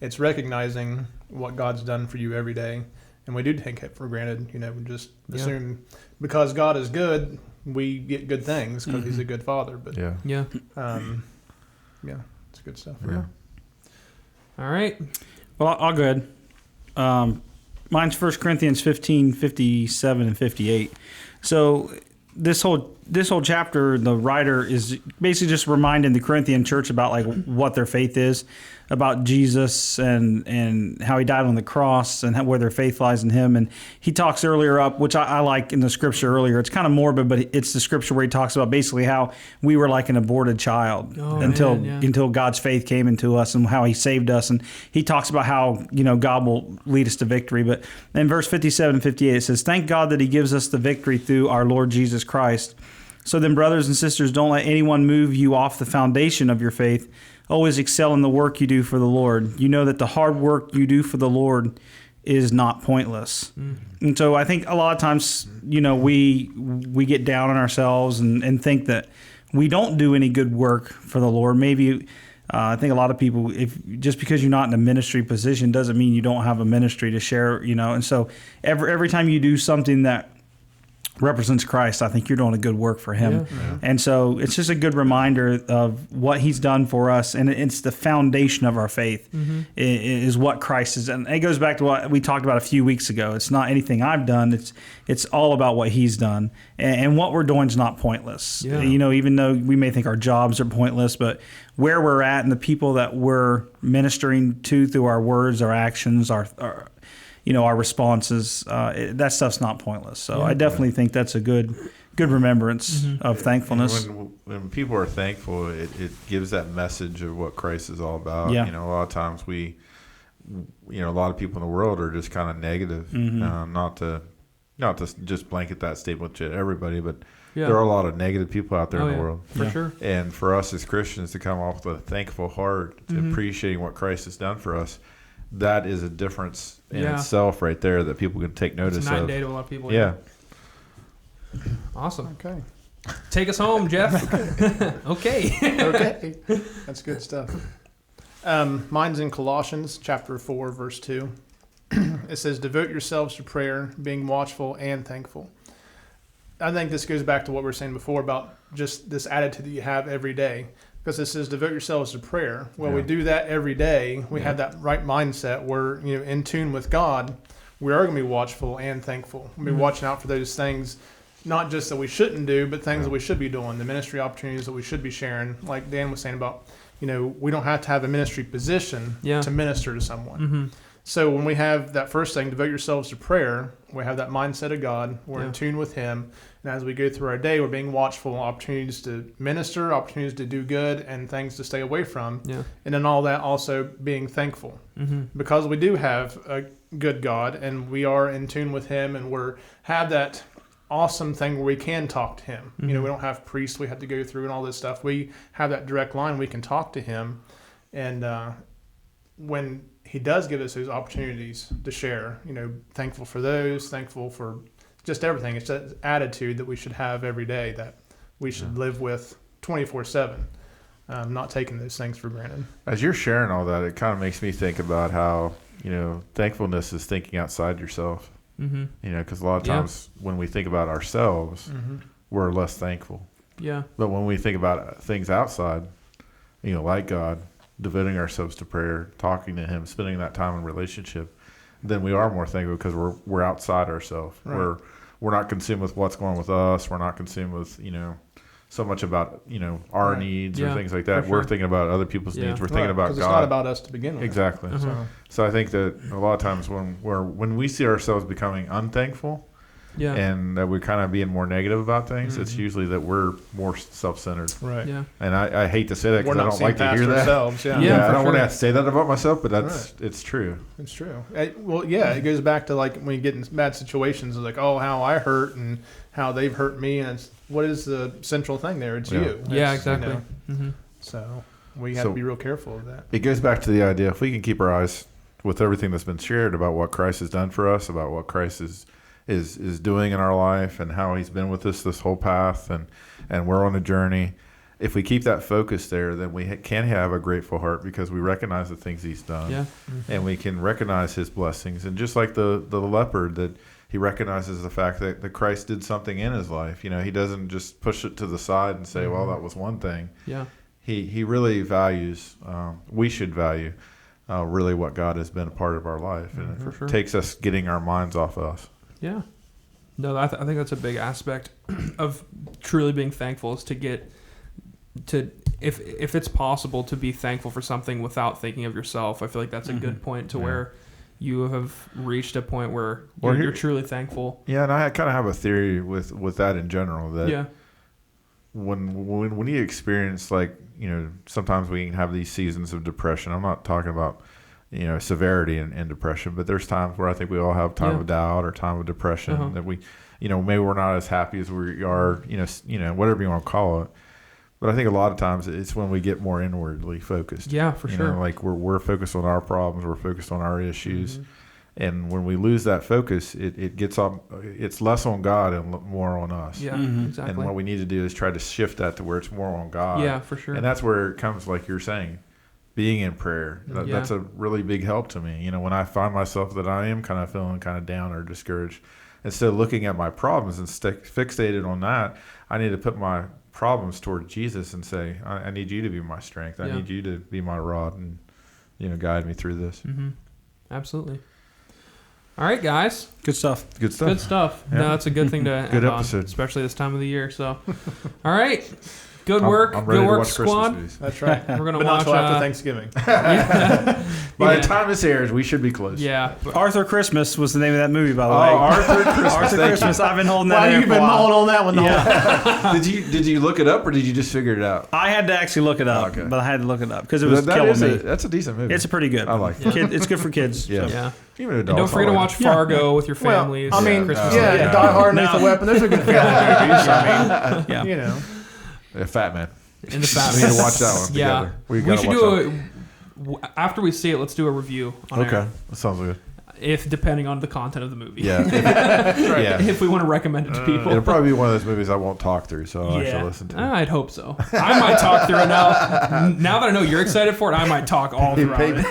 It's recognizing what God's done for you every day. And we do take it for granted. You know, we just assume because God is good, we get good things because he's a good father. But Yeah. it's good stuff. Yeah. All right. Well, I'll go ahead. Mine's 1 Corinthians 15, 57 and 58. So this whole chapter, the writer is basically just reminding the Corinthian church about like what their faith is, about Jesus and how he died on the cross and where their faith lies in him. And he talks earlier up, which I like in the scripture earlier. It's kind of morbid, but it's the scripture where he talks about basically how we were like an aborted child until God's faith came into us and how he saved us. And he talks about how, you know, God will lead us to victory. But in verse 57 and 58, it says, thank God that he gives us the victory through our Lord Jesus Christ. So then, brothers and sisters, don't let anyone move you off the foundation of your faith. Always excel in the work you do for the Lord. You know that the hard work you do for the Lord is not pointless. And so I think a lot of times, you know, we get down on ourselves and think that we don't do any good work for the Lord. Maybe I think a lot of people, if just because you're not in a ministry position doesn't mean you don't have a ministry to share, you know. And so every time you do something that represents Christ, I think you're doing a good work for him. Yeah. And so it's just a good reminder of what he's done for us, and it's the foundation of our faith is what Christ is. And it goes back to what we talked about a few weeks ago. It's not anything I've done. It's all about what he's done, and what we're doing is not pointless. Yeah. You know, even though we may think our jobs are pointless, but where we're at and the people that we're ministering to through our words, our actions, our responses, that stuff's not pointless. So I definitely think that's a good remembrance of thankfulness. When people are thankful, it gives that message of what Christ is all about. Yeah. You know, a lot of times a lot of people in the world are just kind of negative. Not to just blanket that statement to everybody, but there are a lot of negative people out there in the world. For sure. And for us as Christians to come off with a thankful heart, appreciating what Christ has done for us, that is a difference in itself right there that people can take notice It's night and of. day to a lot of people. Yeah. Awesome. Okay. Take us home, Jeff. Okay. Okay. That's good stuff. Mine's in Colossians chapter 4, verse 2. It says, devote yourselves to prayer, being watchful and thankful. I think this goes back to what we were saying before about just this attitude that you have every day. Because it says, devote yourselves to prayer. Well, we do that every day. We have that right mindset. We're in tune with God. We are going to be watchful and thankful. We'll be watching out for those things, not just that we shouldn't do, but things that we should be doing, the ministry opportunities that we should be sharing. Like Dan was saying about, we don't have to have a ministry position to minister to someone. Mm-hmm. So when we have that first thing, devote yourselves to prayer, we have that mindset of God. We're in tune with Him. And as we go through our day, we're being watchful, opportunities to minister, opportunities to do good, and things to stay away from. Yeah. And then all that also being thankful. Mm-hmm. Because we do have a good God, and we are in tune with Him, and we have that awesome thing where we can talk to Him. We don't have priests we have to go through and all this stuff. We have that direct line. We can talk to Him. And when He does give us those opportunities to share, thankful for those, thankful for just everything. It's that attitude that we should have every day, that we should live with 24/7, not taking those things for granted. As you're sharing all that, it kind of makes me think about how, thankfulness is thinking outside yourself. Mm-hmm. Because a lot of times when we think about ourselves, we're less thankful. Yeah. But when we think about things outside, like God, devoting ourselves to prayer, talking to Him, spending that time in relationship, then we are more thankful because we're outside ourselves. Right. We're not consumed with what's going on with us. We're not consumed with so much about our needs or things like that. Sure. We're thinking about other people's needs. We're thinking about God. Because it's not about us to begin with. Exactly. So I think that a lot of times when we see ourselves becoming unthankful, and that we're kind of being more negative about things, it's usually that we're more self-centered. Right. Yeah. And I hate to say that because I don't like to hear that. I don't want to say that about myself, but it's true. It's true. It goes back to like when you get in bad situations, it's like, oh, how I hurt and how they've hurt me, and what is the central thing there? It's you. Yeah, exactly. So we have to be real careful of that. It goes back to the idea, if we can keep our eyes with everything that's been shared about what Christ has done for us, about what Christ is doing in our life and how He's been with us this whole path, and we're on a journey. If we keep that focus there, then we can have a grateful heart because we recognize the things He's done, and we can recognize His blessings. And just like the leopard, that he recognizes the fact that Christ did something in his life. He doesn't just push it to the side and say, well, that was one thing. Yeah. He really values, we should value really what God has been a part of our life. And it takes us getting our minds off us. Yeah. No, I think that's a big aspect of truly being thankful, is to get to, if it's possible, to be thankful for something without thinking of yourself. I feel like that's a good point to where you have reached a point where you're truly thankful. Yeah, and I kind of have a theory with that in general, that when you experience, like, sometimes we can have these seasons of depression. I'm not talking about severity and depression, but there's times where I think we all have time of doubt or time of depression that we, maybe we're not as happy as we are, whatever you want to call it. But I think a lot of times it's when we get more inwardly focused. Yeah, for sure. Like we're focused on our problems, we're focused on our issues, and when we lose that focus, it gets up. It's less on God and more on us. Yeah, exactly. And what we need to do is try to shift that to where it's more on God. Yeah, for sure. And that's where it comes, like you're saying, being in prayer. That's a really big help to me. When I find myself that I am kind of feeling kind of down or discouraged, instead of looking at my problems and fixated on that, I need to put my problems toward Jesus and say, I need you to be my strength. I need you to be my rod and guide me through this. Absolutely. All right, guys. Good stuff. Yeah. No, that's a good thing to end on, especially this time of the year. So, all right. Good work. Good work, squad. That's right. We're gonna but watch not till after Thanksgiving. By the time this airs, we should be close. Yeah. Arthur Christmas was the name of that movie, by the way. Arthur Christmas. Arthur Christmas. I've been holding that. Why you've been mulling on that one? Yeah. Did you look it up or did you just figure it out? I had to actually look it up, but I had to look it up because it was killing me. That's a decent movie. It's a pretty good. I like it. It's good for kids. Yeah. Yeah. Even and don't forget to watch Fargo with your families. Well, I mean, Christmas Die Hard, Lethal Weapon. Those are good family movies. I mean, Fat Man. In the Fat We Man. need to watch that one together. We should do after we see it. Let's do a review on air. That sounds good. if depending on the content of the movie. Yeah. Yeah. If we want to recommend it to people. It'll probably be one of those movies I won't talk through, so I'll actually listen to it. I'd hope so. I might talk through it now. Now that I know you're excited for it, I might talk all throughout it.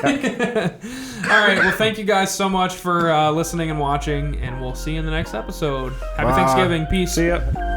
All right. Well, thank you guys so much for listening and watching, and we'll see you in the next episode. Happy Bye. Thanksgiving. Peace. See ya.